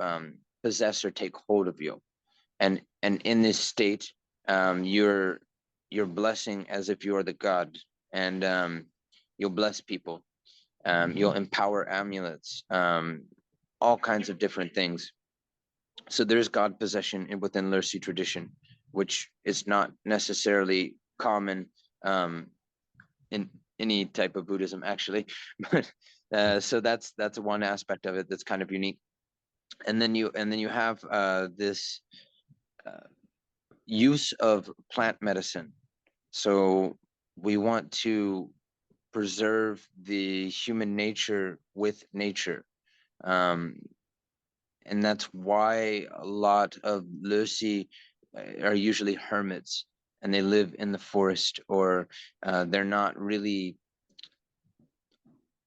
possess or take hold of you, and in this state, you're blessing as if you are the god, and you'll bless people, you'll empower amulets, all kinds of different things. So there's God possession within Lursi tradition, which is not necessarily common in any type of Buddhism, actually. But so that's one aspect of it that's kind of unique. And then you have this use of plant medicine. So we want to preserve the human nature with nature. And that's why a lot of Lursi are usually hermits, and they live in the forest, or they're not really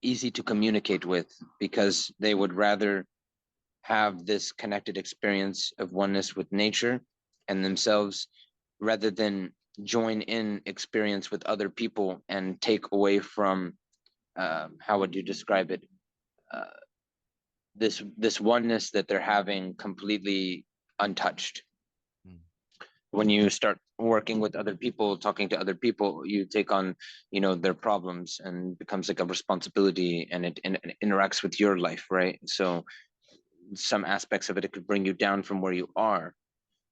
easy to communicate with, because they would rather have this connected experience of oneness with nature and themselves, rather than join in experience with other people and take away from, how would you describe it? This oneness that they're having completely untouched. When you start working with other people, talking to other people, you take on, their problems, and becomes like a responsibility, and it interacts with your life, right? So some aspects of it could bring you down from where you are.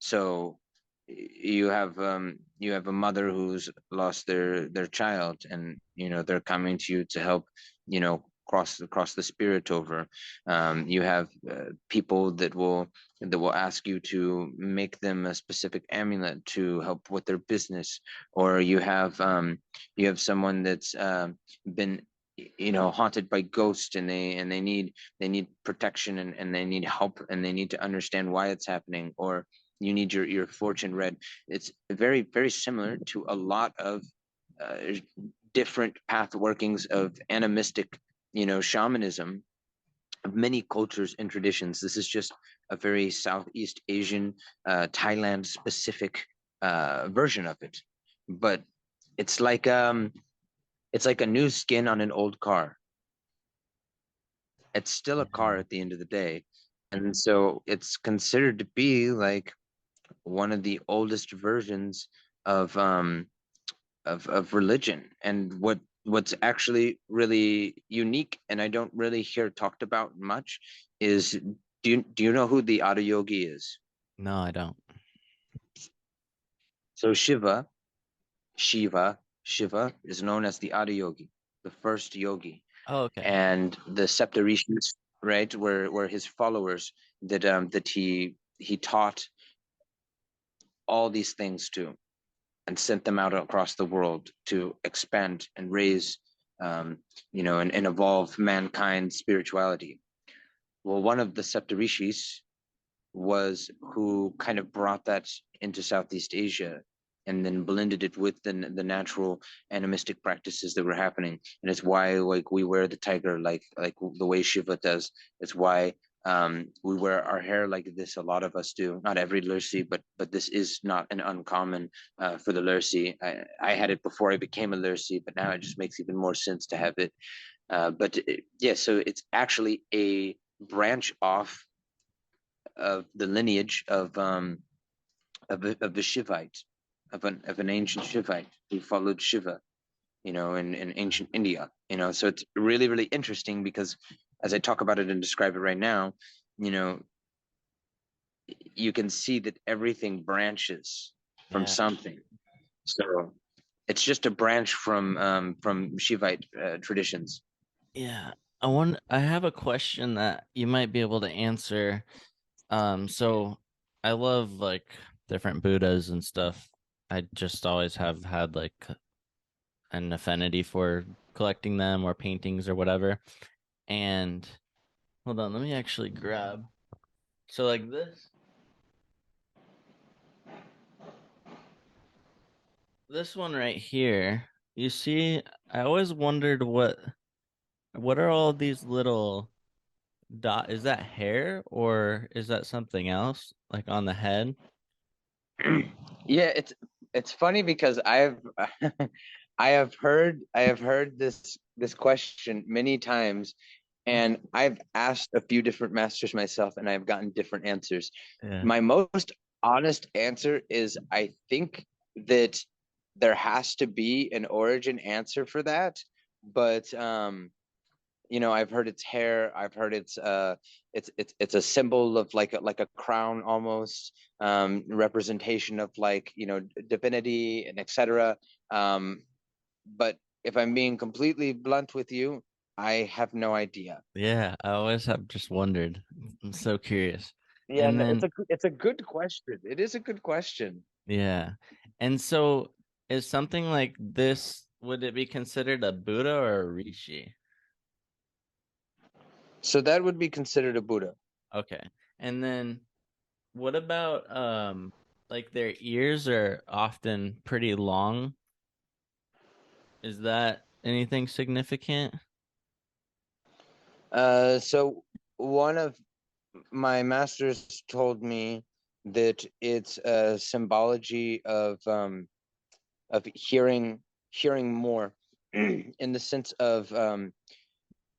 So you have a mother who's lost their child, and they're coming to you to help, cross the spirit over. You have people that will ask you to make them a specific amulet to help with their business, or you have someone that's been haunted by ghosts, and they need protection, and they need help, and they need to understand why it's happening, or you need your fortune read. It's very, very similar to a lot of different path workings of animistic, shamanism, of many cultures and traditions. This is just a very Southeast Asian, Thailand specific version of it. But it's like a new skin on an old car. It's still a car at the end of the day. And so it's considered to be like one of the oldest versions of religion. And what's actually really unique, and I don't really hear talked about much, is, do you know who the Adiyogi is?
No, I don't.
So Shiva is known as the Adiyogi, the first yogi.
Oh, okay.
And the Septarishis, right, were his followers that he taught all these things to, and sent them out across the world to expand and raise, and evolve mankind's spirituality. Well, one of the Septarishis was who kind of brought that into Southeast Asia, and then blended it with the natural animistic practices that were happening. And it's why like we wear the tiger like the way Shiva does. It's why we wear our hair like this. A lot of us do. Not every Lursi, but this is not an uncommon for the Lursi. I had it before I became a Lursi, but now it just makes even more sense to have it. Yeah, so it's actually a branch off of the lineage of the Shivite, of an ancient Shivite who followed Shiva, in ancient India. So it's really, really interesting because as I talk about it and describe it right now, you know, you can see that everything branches from
Yeah.
something. So it's just a branch from Shivite traditions.
Yeah. I have a question that you might be able to answer. So I love like different Buddhas and stuff. I just always have had like an affinity for collecting them or paintings or whatever. And hold on, let me actually grab. So like this one right here, you see, I always wondered what are all these little dot, is that hair or is that something else like on the head?
Yeah, it's funny because I have heard this question many times, and I've asked a few different masters myself, and I've gotten different answers.
Yeah.
My most honest answer is I think that there has to be an origin answer for that, but I've heard it's hair. I've heard it's a symbol of like a crown almost, representation of like divinity and etc. Um, but if I'm being completely blunt with you, I have no idea.
Yeah, I always have just wondered. I'm so curious.
Yeah,
And
no,
then
it's a good question. It is a good question.
yeah. And so is something like this, would it be considered a Buddha or a Rishi?
So that would be considered a Buddha.
Okay. And then what about like their ears are often pretty long? Is that anything significant?
So one of my masters told me that it's a symbology of hearing more in the sense of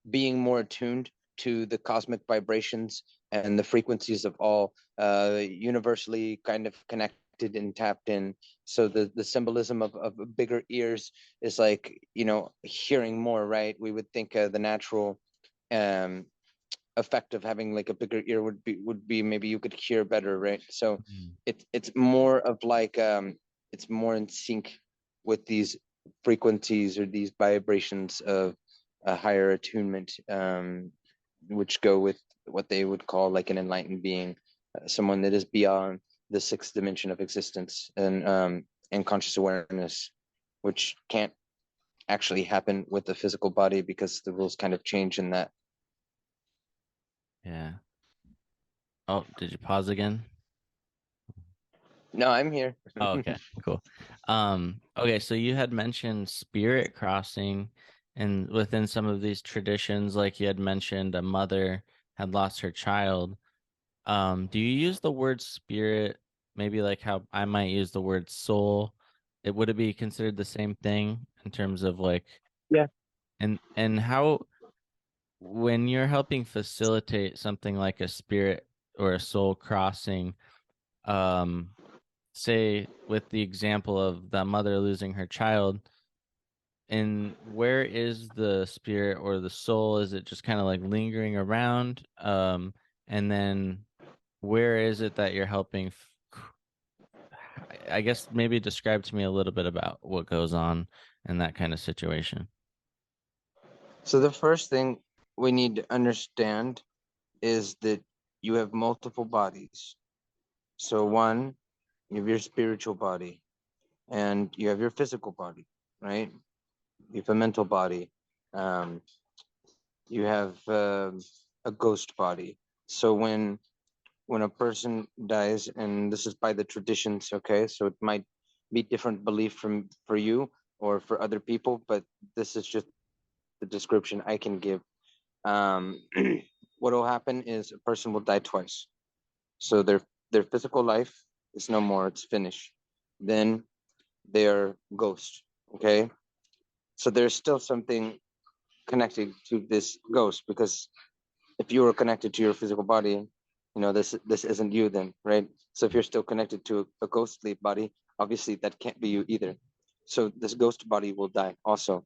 being more attuned to the cosmic vibrations and the frequencies of all, universally kind of connected and tapped in. So the symbolism of bigger ears is like hearing more, right? We would think the natural um effect of having like a bigger ear would be maybe you could hear better, right? So
Mhm.
it's more of like it's more in sync with these frequencies or these vibrations of a higher attunement, which go with what they would call like an enlightened being, someone that is beyond the sixth dimension of existence and conscious awareness, which can't actually happen with the physical body because the rules kind of change in that.
Yeah. Oh, did you pause again?
No, I'm here.
Oh, okay, cool. Okay, so you had mentioned spirit crossing, and within some of these traditions, like you had mentioned, a mother had lost her child. Do you use the word spirit, maybe like how I might use the word soul? Would it be considered the same thing in terms of like,
Yeah.
and how when you're helping facilitate something like a spirit or a soul crossing, um, say with the example of the mother losing her child, and where is the spirit or the soul? Is it just kind of like lingering around? And then where is it that you're helping I guess maybe describe to me a little bit about what goes on in that kind of situation.
So the first thing we need to understand is that you have multiple bodies. So one, you have your spiritual body and you have your physical body, right? You have a mental body. Um, you have a ghost body. So when a person dies, and this is by the traditions, okay, so it might be different belief for you or for other people, but this is just the description I can give. Um, what will happen is a person will die twice. So their physical life is no more; it's finished. Then they're ghost. Okay, so there's still something connected to this ghost, because if you were connected to your physical body, this isn't you then, right? So if you're still connected to a ghostly body, obviously that can't be you either. So this ghost body will die also.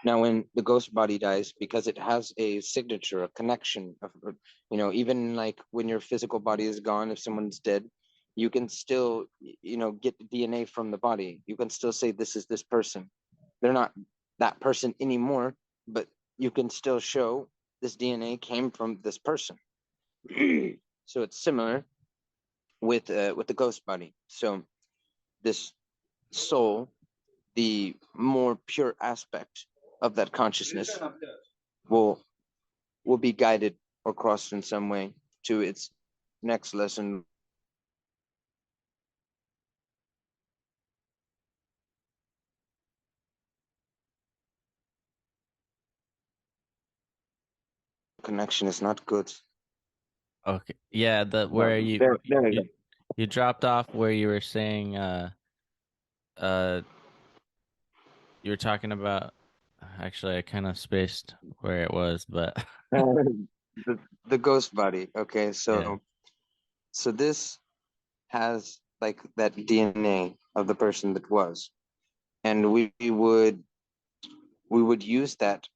Now, when the ghost body dies, because it has a signature, a connection of, even like when your physical body is gone, if someone's dead, you can still, get the DNA from the body. You can still say this is this person. They're not that person anymore, but you can still show this DNA came from this person. So it's similar with the ghost body. So this soul, the more pure aspect of that consciousness, will will be guided or crossed in some way to its next lesson. Connection is not good.
Okay. Yeah, the
No,
where you
there you
you
go.
you dropped off where you were saying uh you were talking about, actually I kind of spaced where it was, but
the ghost body. Okay,
yeah.
so this has like that DNA of the person that was, and we would use that,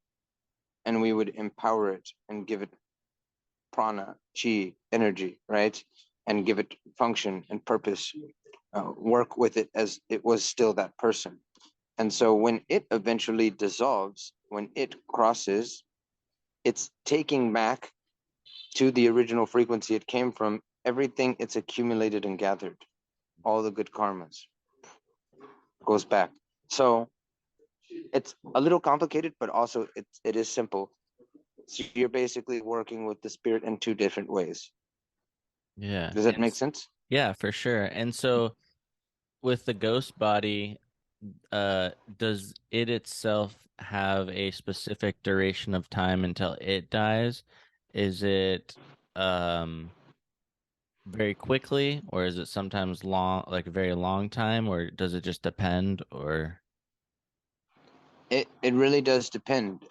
and we would empower it and give it prana, chi, energy, right? And give it function and purpose, work with it as it was still that person. And so when it eventually dissolves, when it crosses, it's taking back to the original frequency it came from everything it's accumulated and gathered, all the good karmas goes back. So it's a little complicated, but also it is simple. So you're basically working with the spirit in two different ways.
Yeah.
Does that make sense?
Yeah, for sure. And so with the ghost body, does it itself have a specific duration of time until it dies? Is it um very quickly, or is it sometimes long, like a very long time, or does it just depend, or
It really does depend.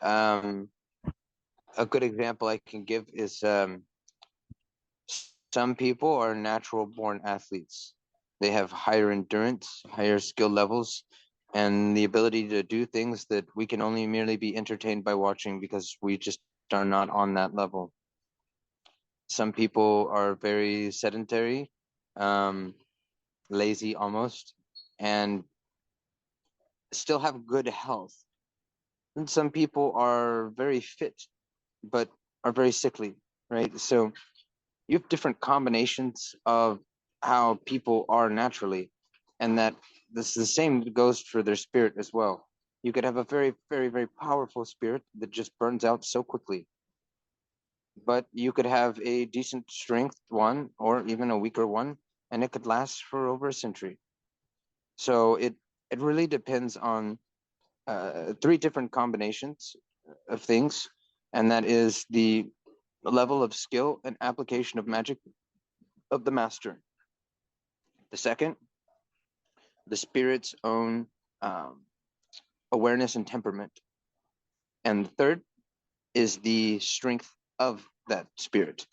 A good example I can give is some people are natural born athletes. They have higher endurance, higher skill levels, and the ability to do things that we can only merely be entertained by watching, because we just are not on that level. Some people are very sedentary, um, lazy almost, and still have good health. And some people are very fit, but are very sickly, right? So you have different combinations of how people are naturally, and that this the same goes for their spirit as well. You could have a very, very, very powerful spirit that just burns out so quickly, but you could have a decent strength one or even a weaker one, and it could last for over a century. So it really depends on three different combinations of things, and that is the level of skill and application of magic of the master. The second, the spirit's own um, awareness and temperament. And the third is the strength of that spirit.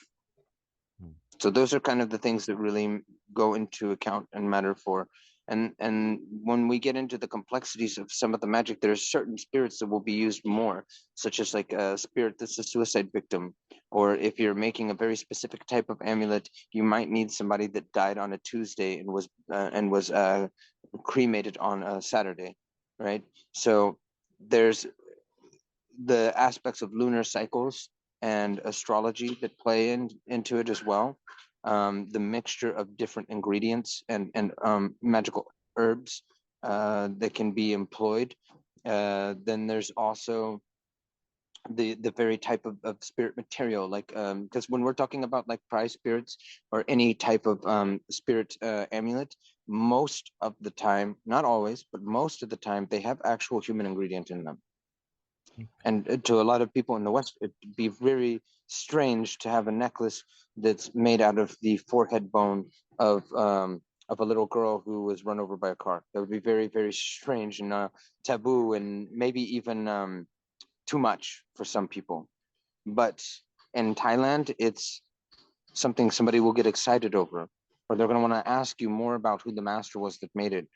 So those are kind of the things that really go into account and matter for. And when we get into the complexities of some of the magic, there are certain spirits that will be used more, such as like a spirit that's a suicide victim, or if you're making a very specific type of amulet, you might need somebody that died on a Tuesday and was cremated on a Saturday, right? So there's the aspects of lunar cycles and astrology that play into it as well. The mixture of different ingredients and magical herbs that can be employed. Then there's also the very type of spirit material, like because when we're talking about like prize spirits or any type of spirit amulet, most of the time, not always, but most of the time, they have actual human ingredient in them. And to a lot of people in the West, it'd be very strange to have a necklace that's made out of the forehead bone of a little girl who was run over by a car. That would be very, very strange and taboo, and maybe even too much for some people. But in Thailand, it's something somebody will get excited over, or they're going to want to ask you more about who the master was that made it,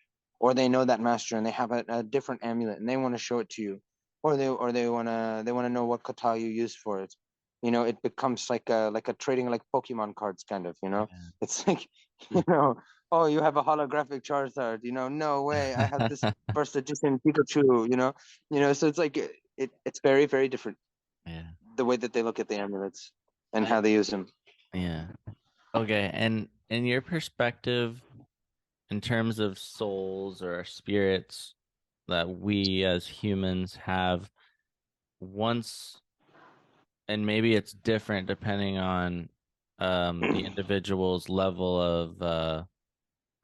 or they know that master and they have a different amulet and they want to show it to you, or they want to know what kata you use for it. It becomes like a trading like Pokemon cards kind of.
Yeah.
It's like, you know, oh, you have a holographic Charizard. No way, I have this first edition Pikachu. So it's like it's very, very different
Yeah.
the way that they look at the amulets and
I,
how they use them.
yeah. Okay. And in your perspective, in terms of souls or spirits that we as humans have, once, and maybe it's different depending on the individual's level of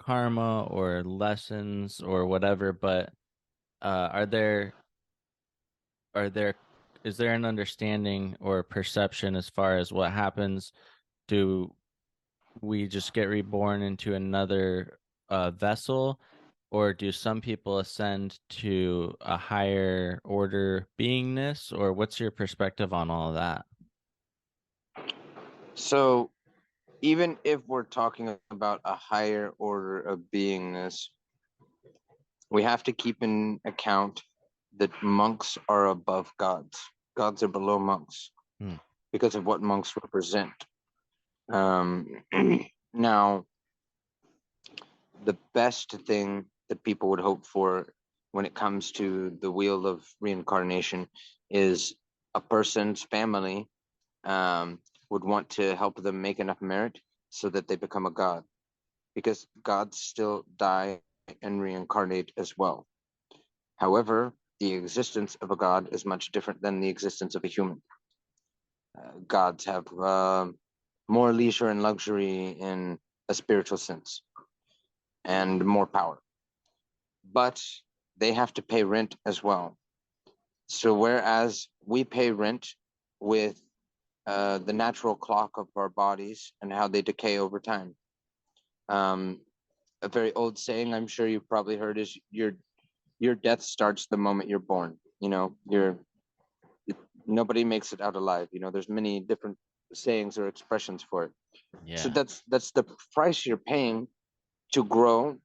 karma or lessons or whatever, but are there is there an understanding or perception as far as what happens? Do we just get reborn into another vessel, or do some people ascend to a higher order beingness, or what's your perspective on all of that?
So even if we're talking about a higher order of beingness, we have to keep in account that monks are above gods. Gods are below monks
Hmm.
because of what monks represent. Um, now, the best thing that people would hope for when it comes to the wheel of reincarnation is a person's family um, would want to help them make enough merit so that they become a god, because gods still die and reincarnate as well. However, the existence of a god is much different than the existence of a human. Gods have more leisure and luxury in a spiritual sense and more power, but they have to pay rent as well. So, whereas we pay rent with the natural clock of our bodies and how they decay over time. Um, a very old saying I'm sure you've probably heard is your death starts the moment you're born. Nobody makes it out alive. There's many different sayings or expressions for it. So
Yeah.
that's the price you're paying to grow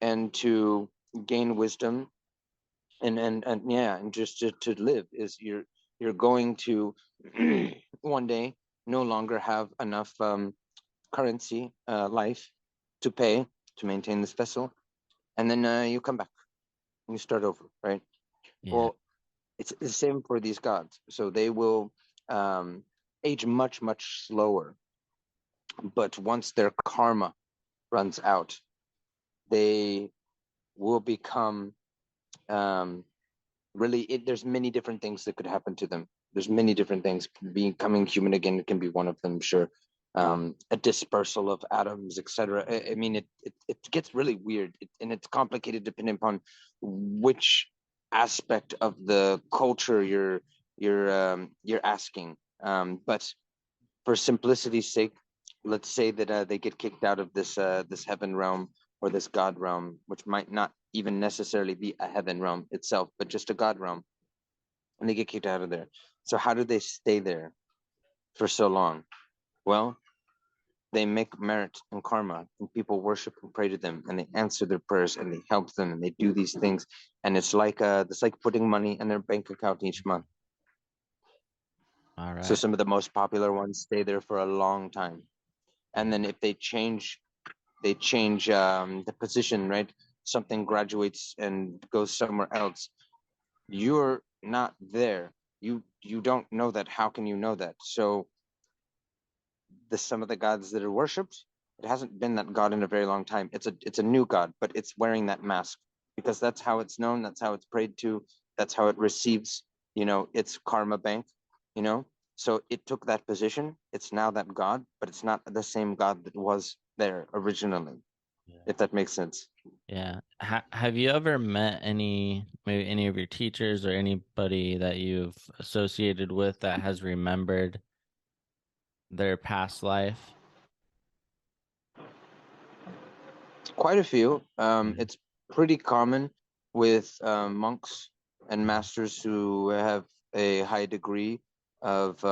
and to gain wisdom and yeah, and just to live is you're going to one day no longer have enough currency life to pay to maintain this vessel, and then you come back and you start over, right?
Yeah.
Well, it's the same for these gods. So they will age much, much slower. But once their karma runs out, they will become um, really, there's many different things that could happen to them. There's many different things. Becoming human again can be one of them, sure. A dispersal of atoms, etc. I mean, it gets really weird, and it's complicated depending upon which aspect of the culture you're asking. But for simplicity's sake, let's say that they get kicked out of this heaven realm or this god realm, which might not even necessarily be a heaven realm itself, but just a god realm, and they get kicked out of there. So how do they stay there for so long? Well, they make merit and karma, and people worship and pray to them, and they answer their prayers, and they help them, and they do these things, and it's like putting money in their bank account each month.
All
So
right.
some of the most popular ones stay there for a long time, and then if they change the position, right? Something graduates and goes somewhere else. You're not there. You don't know that. How can you know that? So some of the gods that are worshipped, it hasn't been that god in a very long time. It's a new god, but it's wearing that mask because that's how it's known. That's how it's prayed to. That's how it receives, its karma bank. You know, so it took that position. It's now that god, but it's not the same god that was there originally. if that makes sense.
Yeah. Have you ever met maybe any of your teachers or anybody that you've associated with that has remembered their past life?
Quite a few.
Yeah.
It's pretty common with monks and masters who have a high degree of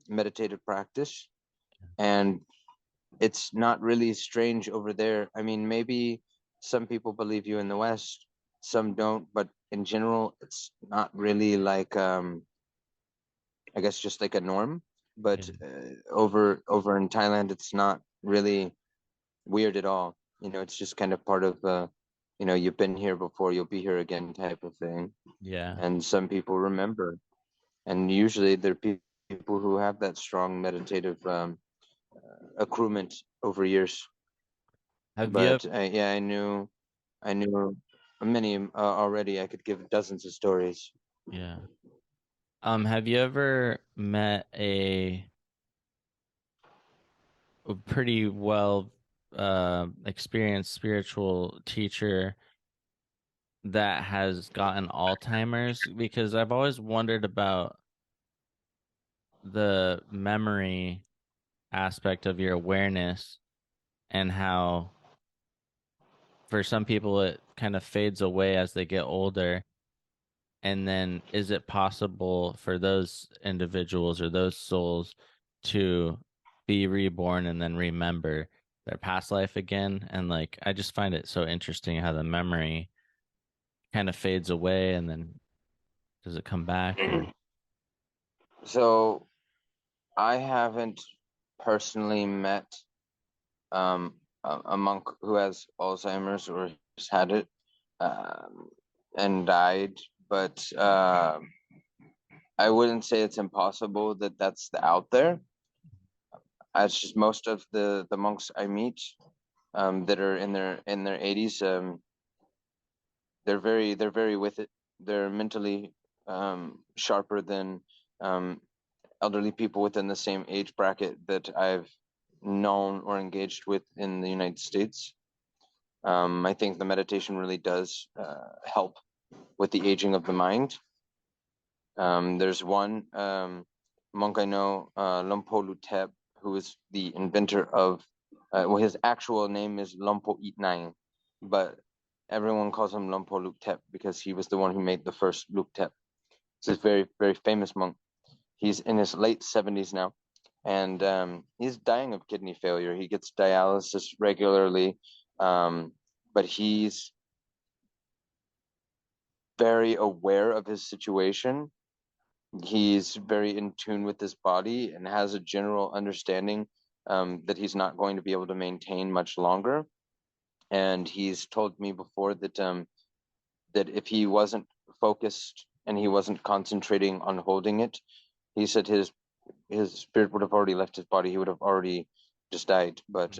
meditative practice, and it's not really strange over there. I mean, maybe some people believe you in the West, some don't, but in general, it's not really like I guess just like a norm.
Yeah.
But over in Thailand, it's not really weird at all. It's just kind of part of you've been here before, you'll be here again type of thing.
Yeah.
And some people remember, and usually they're people who have that strong meditative accruement over years.
Have you
But yeah, I knew many already. I could give dozens of stories.
yeah. Have you ever met a pretty well experienced spiritual teacher that has gotten Alzheimer's? Because I've always wondered about the memory aspect of your awareness and how for some people it kind of fades away as they get older. And then is it possible for those individuals or those souls to be reborn and then remember their past life again? And like, I just find it so interesting how the memory kind of fades away and then does it come back or
So I haven't personally met a monk who has Alzheimer's or has had it um, and died, but I wouldn't say it's impossible that that's out there. It's just most of the monks I meet that are in their 80s, they're very with it. They're mentally sharper than um, elderly people within the same age bracket that I've known or engaged with in the United States. I think the meditation really does help with the aging of the mind. There's one monk I know, Lompo Lutep, who is the inventor of, well, his actual name is Lompo Itnang, but everyone calls him Lompo Lutep because he was the one who made the first Luktep. He's a very, very famous monk. He's in his late 70s now, and he's dying of kidney failure. He gets dialysis regularly, but he's very aware of his situation. He's very in tune with his body and has a general understanding that he's not going to be able to maintain much longer. And he's told me before that if he wasn't focused and he wasn't concentrating on holding it, he said his spirit would have already left his body. He would have already just died. But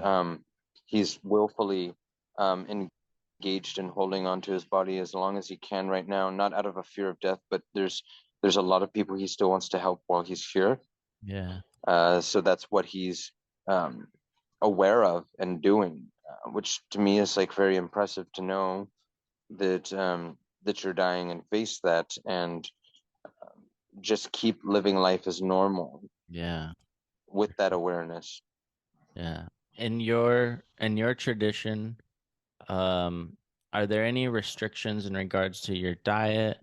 he's willfully engaged in holding on to his body as long as he can right now, not out of a fear of death, but there's a lot of people he still wants to help while he's here.
yeah.
So that's what he's aware of and doing, which to me is like very impressive to know that you're dying and face that and just keep living life as normal
Yeah.
with that awareness.
Yeah. In your tradition, Um, are there any restrictions in regards to your diet?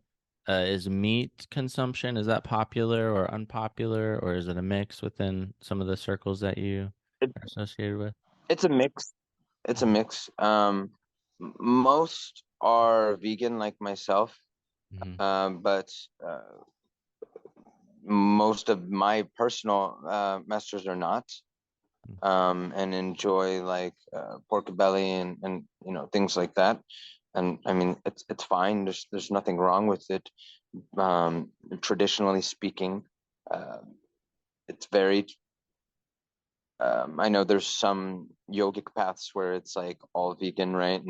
Is meat consumption, is that popular or unpopular, or is it a mix within some of the circles that you
It,
are associated with?
it's a mix. It's a mix. Most are vegan like myself,
Mm-hmm.
but most of my personal masters are not, and enjoy like pork belly and things like that. And I mean, it's fine. There's nothing wrong with it. Traditionally speaking, uh, it's very. I know there's some yogic paths where it's like all vegan, right?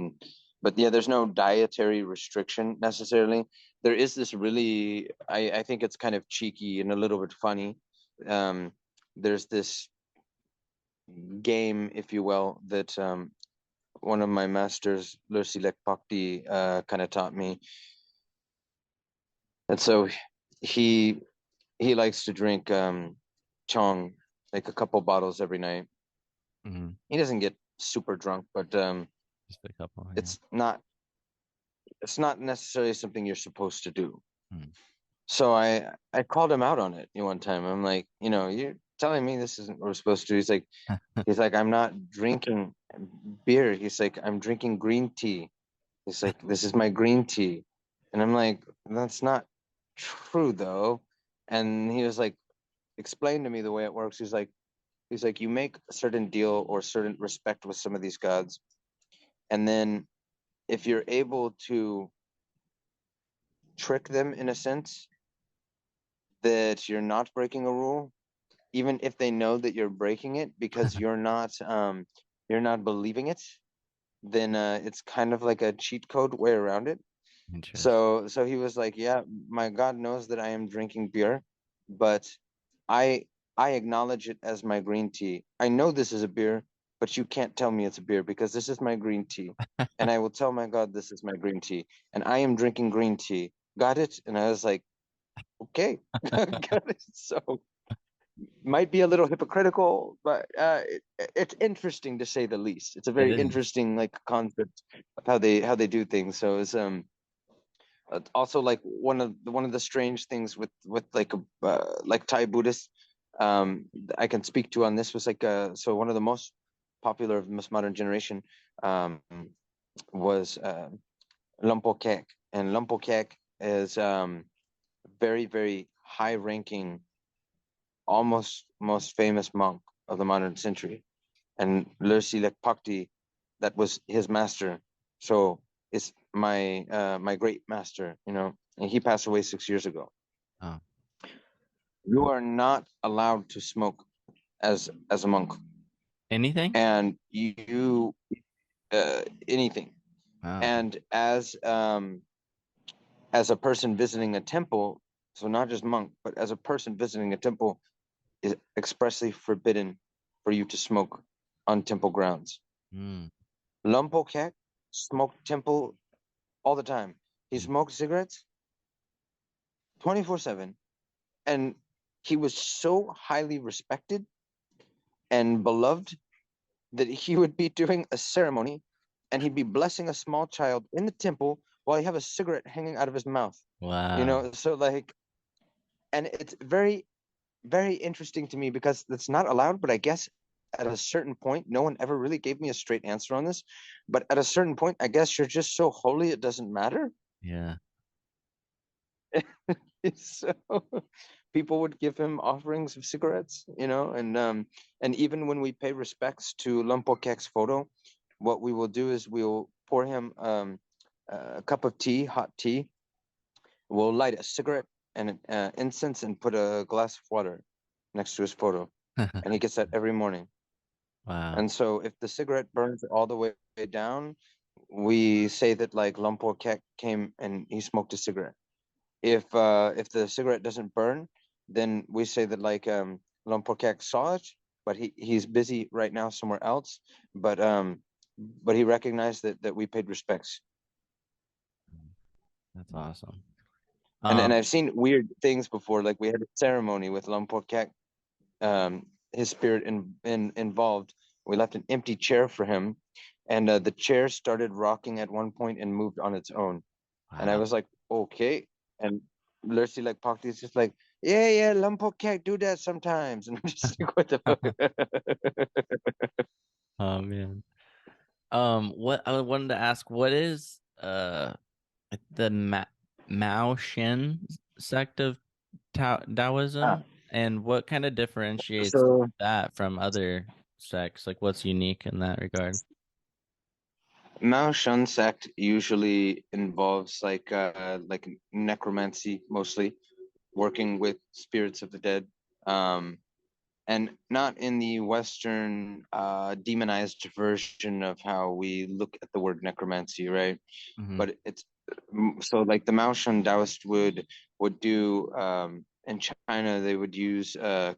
But yeah, there's no dietary restriction necessarily. There is this really, I think it's kind of cheeky and a little bit funny. There's this game, if you will, that one of my masters, Lursilek Pakti, kind of taught me. And so he he likes to drink chong, like a couple bottles every night.
Mm-hmm.
He doesn't get super drunk, but
Just a couple. Yeah.
it's not necessarily something you're supposed to do.
Mm.
So I called him out on it one time. I'm like, you're telling me this isn't what we're supposed to do. He's like, I'm not drinking beer. He's like, I'm drinking green tea. He's like, this is my green tea. And I'm like, that's not true though. And he was like, explain to me the way it works. He's like, you make a certain deal or certain respect with some of these gods. And then if you're able to trick them in a sense that you're not breaking a rule, even if they know that you're breaking it because you're not believing it, then it's kind of like a cheat code way around it.
Interesting.
So he was like, yeah, my God knows that I am drinking beer, but I I acknowledge it as my green tea. I know this is a beer, but you can't tell me it's a beer because this is my green tea. And I will tell my God this is my green tea. And I am drinking green tea. Got it? And I was like, okay. Got it. So might be a little hypocritical, but it's interesting to say the least. It's a
It
very
is.
interesting like concept of how they do things. So it's also like one of the strange things with like Thai Buddhists I can speak to on this was like so one of the most popular of this modern generation was Lompo Kek, and Lompo Kek is very very high ranking, almost most famous monk of the modern century, and Lersi Lek Pakti, that was his master. So it's my great master, and he passed away 6 years ago.
Oh,
You are not allowed to smoke as a monk,
anything?
and you anything.
Wow.
And as a person visiting a temple, so not just monk, but as a person visiting a temple, is expressly forbidden for you to smoke on temple grounds.
Mm.
Lumpo Kek smoked temple all the time. He
Mm.
smoked cigarettes 24/7, and he was so highly respected and beloved that he would be doing a ceremony and he'd be blessing a small child in the temple while he have a cigarette hanging out of his mouth.
Wow.
So like, and it's very very interesting to me because that's not allowed, but I guess at a certain point, no one ever really gave me a straight answer on this, but at a certain point, I guess you're just so holy it doesn't matter.
Yeah.
So people would give him offerings of cigarettes, and even when we pay respects to Lumpo Kek's photo, what we will do is we'll pour him a cup of tea, hot tea. We'll light a cigarette and incense and put a glass of water next to his photo, and he gets that every morning.
Wow.
And so if the cigarette burns all the way down, we say that like Lumpo Kek came and he smoked a cigarette. If the cigarette doesn't burn, then we say that like Lumpo Kek saw it, but he's busy right now somewhere else. But he recognized that we paid respects.
That's awesome.
And I've seen weird things before. Like we had a ceremony with Lumpo Kek, his spirit involved. We left an empty chair for him, and the chair started rocking at one point and moved on its own. And I
Wow.
was like, okay. And Lercy like Pakti is just like, yeah, Lumpo Kek do that sometimes. And I'm just like, what the fuck?
Oh man. What I wanted to ask, what is the Mao Shin sect of
Ah,
Taoism, and what kind of differentiates
so
that from other sects? Like, what's unique in that regard?
Mao Shun sect usually involves like necromancy mostly, working with spirits of the dead. Um, and not in the Western demonized version of how we look at the word necromancy, right?
Mm-hmm.
But it's so like the Maoshan Taoist would do in China they would use a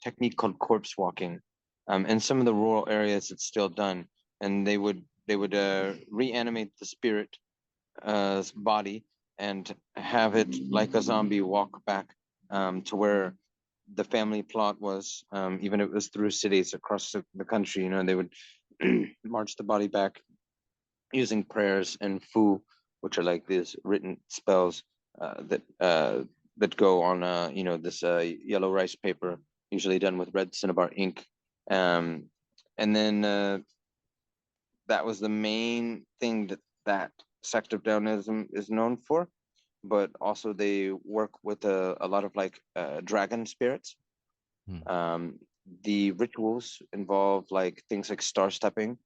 technique called corpse walking. In some of the rural areas it's still done, and they would reanimate the spirit body and have it like a zombie walk back to where the family plot was. Even if it was through cities across the country, you know, they would march the body back using prayers and fu, which are like these written spells that go on this yellow rice paper, usually done with red cinnabar ink. Um, and then that was the main thing that sect of Daoism is known for. But also they work with a lot of like dragon spirits.
Hmm.
The rituals involve like things like star stepping,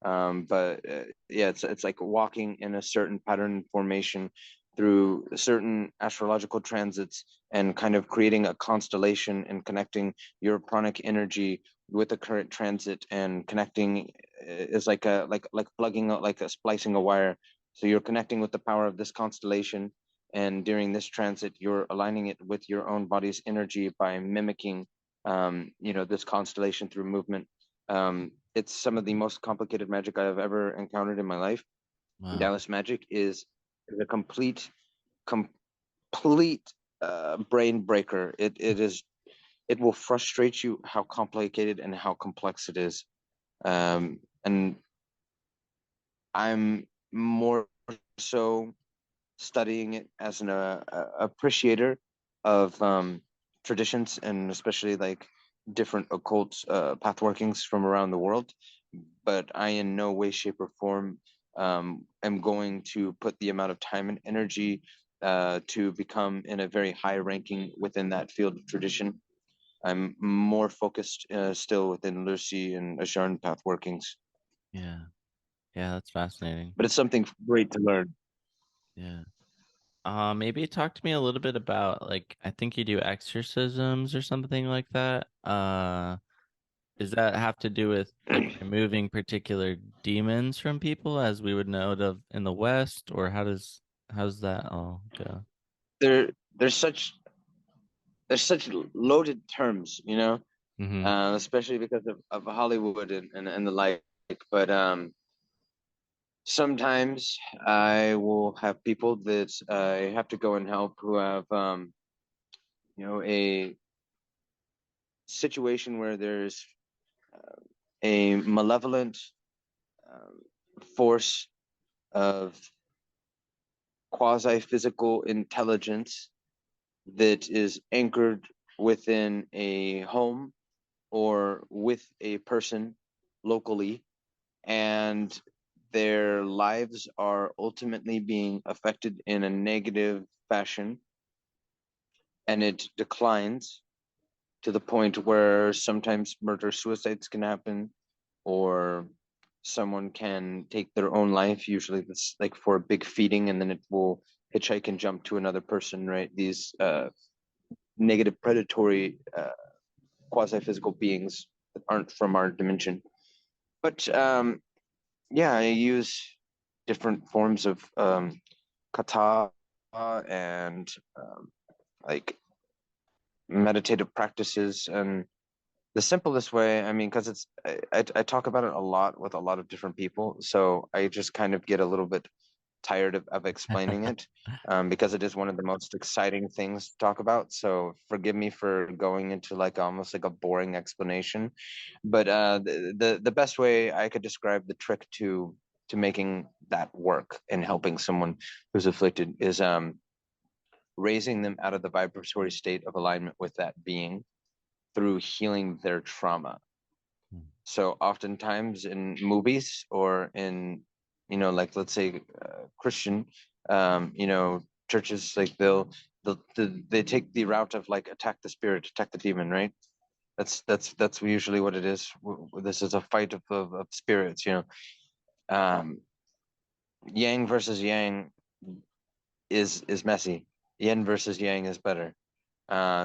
but yeah, it's like walking in a certain pattern formation through certain astrological transits and kind of creating a constellation and connecting your pranic energy with the current transit and connecting is like plugging like a splicing a wire. So you're connecting with the power of this constellation, and during this transit, you're aligning it with your own body's energy by mimicking, this constellation through movement. It's some of the most complicated magic I have ever encountered in my life.
Wow.
Dallas magic is a complete brain breaker. It will frustrate you how complicated and how complex it is. And I'm more so studying it as an appreciator of traditions, and especially like different occult path workings from around the world. But I in no way, shape, or form am going to put the amount of time and energy to become in a very high ranking within that field of tradition. I'm more focused still within Lucy and Asharn path workings,
Yeah. Yeah, that's fascinating.
but it's something great to learn.
Yeah. Maybe talk to me a little bit about, like, I think you do exorcisms or something like that. Does that have to do with like removing particular demons from people as we would know it of in the West, or how's that all go?
There, there's such there's such loaded terms,
Mm-hmm.
especially because of Hollywood and the like. But sometimes I will have people that I have to go and help who have, a situation where there's a malevolent um, force of quasi-physical intelligence that is anchored within a home or with a person locally, and their lives are ultimately being affected in a negative fashion, and it declines to the point where sometimes murder suicides can happen, or someone can take their own life. Usually that's like for a big feeding, and then it will hitchhike and jump to another person, right? These negative predatory quasi-physical beings that aren't from our dimension. But yeah, I use different forms of kata and like meditative practices. And the simplest way, I mean, because I talk about it a lot with a lot of different people, so I just kind of get a little bit tired of explaining it, because it is one of the most exciting things to talk about. So forgive me for going into like almost like a boring explanation, but the best way I could describe the trick to making that work and helping someone who's afflicted is raising them out of the vibratory state of alignment with that being through healing their trauma. So oftentimes in movies or in, like let's say Christian, churches, like they take the route of like attack the spirit, attack the demon, right? That's usually what it is. This is a fight of spirits, Um, Yang versus Yang is messy. Yin versus Yang is better.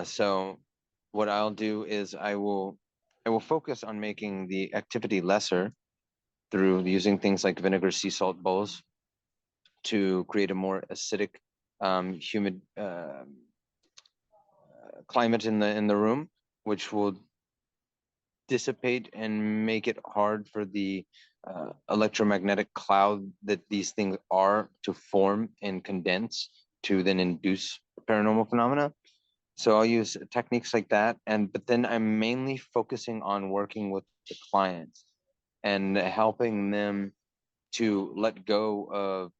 So what I'll do is I will focus on making the activity lesser through using things like vinegar sea salt bowls to create a more acidic, humid climate in the room, which will dissipate and make it hard for the electromagnetic cloud that these things are to form and condense to then induce paranormal phenomena. So I'll use techniques like that, but then I'm mainly focusing on working with the clients and helping them to let go of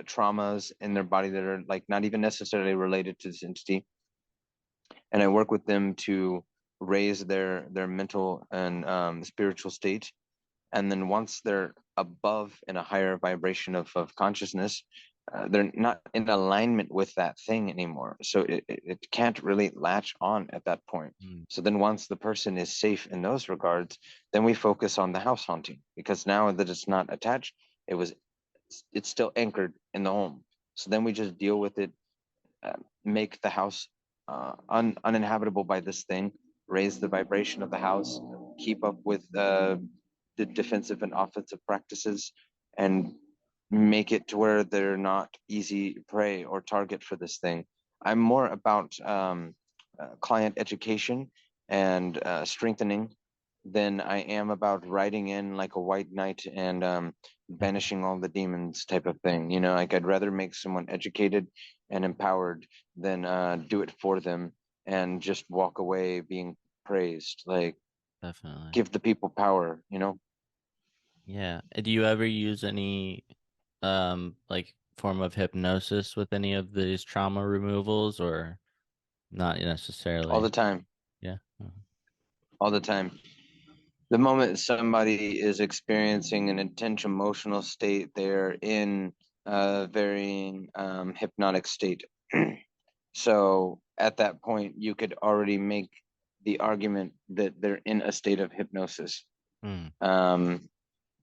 traumas in their body that are like not even necessarily related to this entity, and I work with them to raise their mental and spiritual state. And then once they're above in a higher vibration of consciousness, they're not in alignment with that thing anymore. So it can't really latch on at that point.
Mm.
So then once the person is safe in those regards, then we focus on the house haunting, because now that it's not attached, it's still anchored in the home. So then we just deal with it, make the house uninhabitable by this thing, raise the vibration of the house, keep up with the defensive and offensive practices, and make it to where they're not easy prey or target for this thing. I'm more about client education and strengthening than I am about riding in like a white knight and banishing all the demons type of thing. You know, like I'd rather make someone educated and empowered than do it for them and just walk away being praised. Like,
Definitely.
give the people power, you know?
Yeah. Do you ever use any like form of hypnosis with any of these trauma removals, or not
All the
necessarily?
time,
Yeah.
all the time. The moment somebody is experiencing an intense emotional state, they're in a varying hypnotic state. So at that point, you could already make the argument that they're in a state of hypnosis.
Mm.
Um,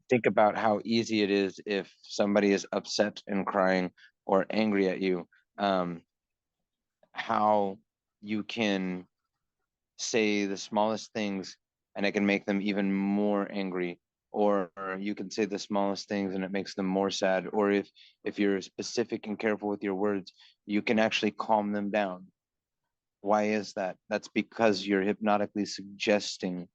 think about how easy it is if somebody is upset and crying or angry at you, um, how you can say the smallest things and it can make them even more angry, or you can say the smallest things and it makes them more sad, or if you're specific and careful with your words, you can actually calm them down. Why is that? That's because you're hypnotically suggesting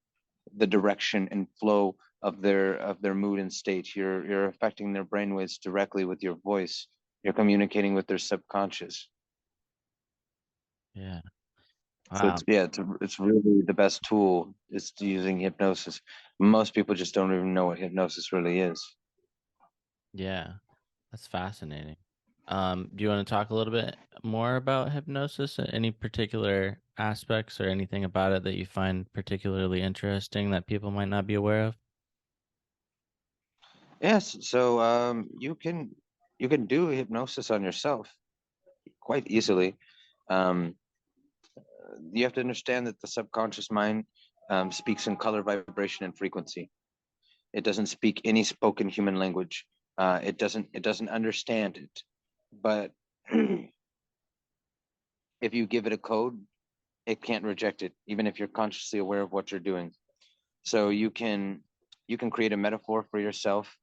the direction and flow of their mood and state. You're affecting their brainwaves directly with your voice. You're communicating with their subconscious.
Yeah.
So
Wow.
it's really the best tool is using hypnosis. Most people just don't even know what hypnosis really is.
Yeah. That's fascinating. Do you want to talk a little bit more about hypnosis? Any particular aspects or anything about it that you find particularly interesting that people might not be aware of?
Yes, so you can do hypnosis on yourself quite easily. Um, you have to understand that the subconscious mind speaks in color, vibration, and frequency. It doesn't speak any spoken human language. It doesn't understand it. But if you give it a code, it can't reject it, even if you're consciously aware of what you're doing. So you can create a metaphor for yourself,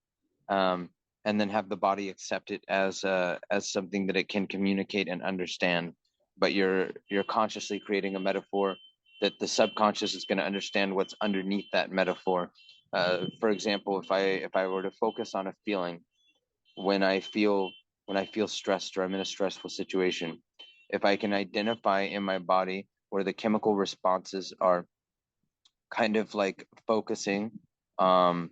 um, and then have the body accept it as something that it can communicate and understand. But you're consciously creating a metaphor that the subconscious is going to understand what's underneath that metaphor. For example, if I were to focus on a feeling when I feel when I feel stressed or I'm in a stressful situation, if I can identify in my body where the chemical responses are kind of like focusing, um,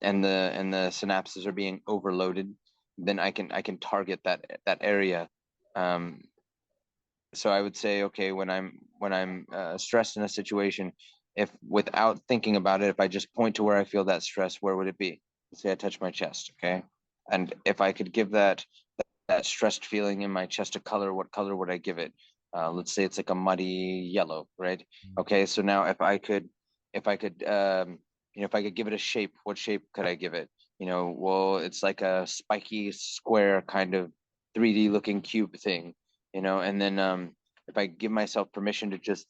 and the synapses are being overloaded, then I can target that area. Um, so I would say, okay, when I'm stressed in a situation, if without thinking about it, if I just point to where I feel that stress, where would it be? Let's say I touch my chest, okay, and if I could give that stressed feeling in my chest a color, what color would I give it? Let's say it's like a muddy yellow, right? Okay, so now if I could, you know, if I could give it a shape, what shape could I give it? You know, well, it's like a spiky square kind of 3D looking cube thing, you know, and then if I give myself permission to just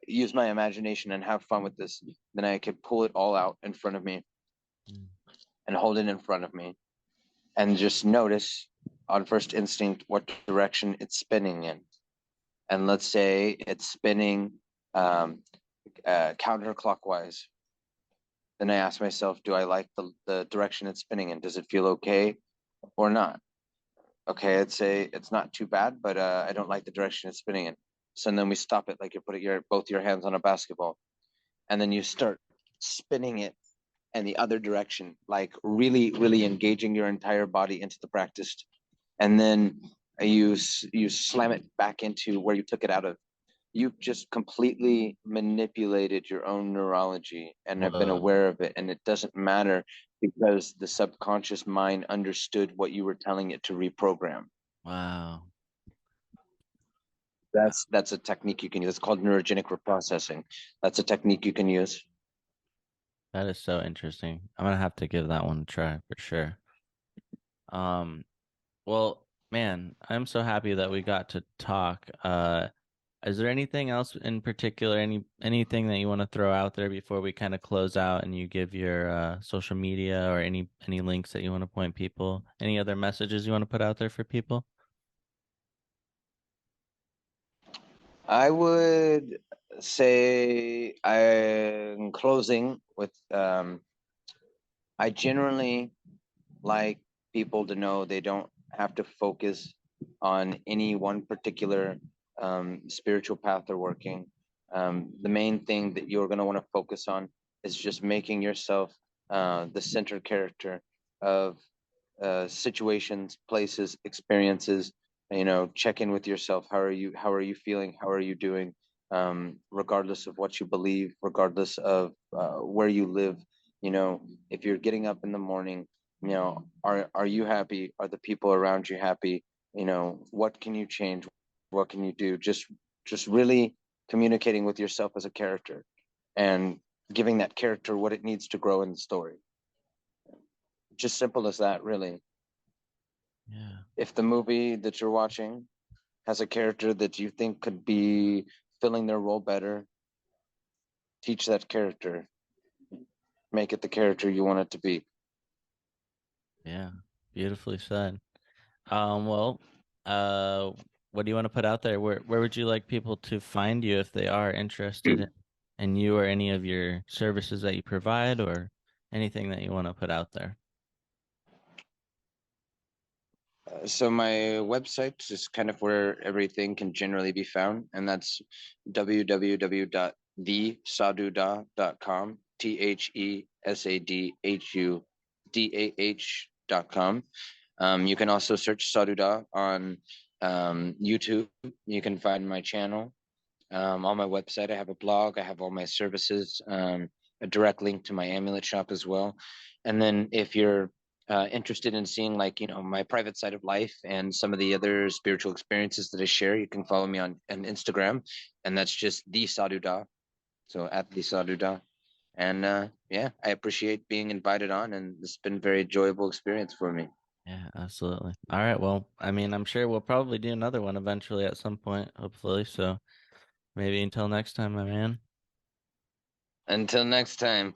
use my imagination and have fun with this, then I could pull it all out in front of me
Mm.
and hold it in front of me and just notice on first instinct what direction it's spinning in. And let's say it's spinning um, counterclockwise. Then I ask myself, do I like the direction it's spinning in? Does it feel okay or not? Okay, I'd say it's not too bad, but I don't like the direction it's spinning in. So then we stop it like you're putting both your hands on a basketball, and then you start spinning it in the other direction, like really, really engaging your entire body into the practice, and then you slam it back into where you took it out of. You've just completely manipulated your own neurology and have been
Whoa.
aware of it, and it doesn't matter because the subconscious mind understood what you were telling it to reprogram.
Wow.
That's a technique you can use. It's called neurogenic reprocessing. That's a technique you can use.
That is so interesting. I'm gonna have to give that one a try for sure. Um, well, man, I'm so happy that we got to talk. Is there anything else in particular, anything that you want to throw out there before we kind of close out and you give your social media or any links that you want to point people? Any other messages you want to put out there for people?
I would say I'm closing with I generally like people to know they don't have to focus on any one particular spiritual path they're working. The main thing that you're going to want to focus on is just making yourself the center character of situations, places, experiences. You know, check in with yourself. How are you? How are you feeling? How are you doing? Regardless of what you believe, regardless of where you live. You know, if you're getting up in the morning, you know, are you happy? Are the people around you happy? You know, what can you change? What can you do? Just really communicating with yourself as a character and giving that character what it needs to grow in the story. Just simple as that, really.
Yeah.
If the movie that you're watching has a character that you think could be filling their role better, teach that character, make it the character you want it to be.
Yeah. Beautifully said. Well, uh, what do you want to put out there? Where would you like people to find you if they are interested in you or any of your services that you provide or anything that you want to put out there?
So my website is kind of where everything can generally be found, and that's www.thesadudah.com, TheSadhudah.com. You can also search Sadudah on YouTube. You can find my channel. On my website, I have a blog. I have all my services, a direct link to my amulet shop as well. And then if you're interested in seeing like, you know, my private side of life and some of the other spiritual experiences that I share, you can follow me on Instagram, and that's just the Sadudah. So at the Sadudah. And yeah, I appreciate being invited on, and it's been a very enjoyable experience for me.
Yeah, absolutely. All right. Well, I mean, I'm sure we'll probably do another one eventually at some point, hopefully. So maybe until next time, my man.
Until next time.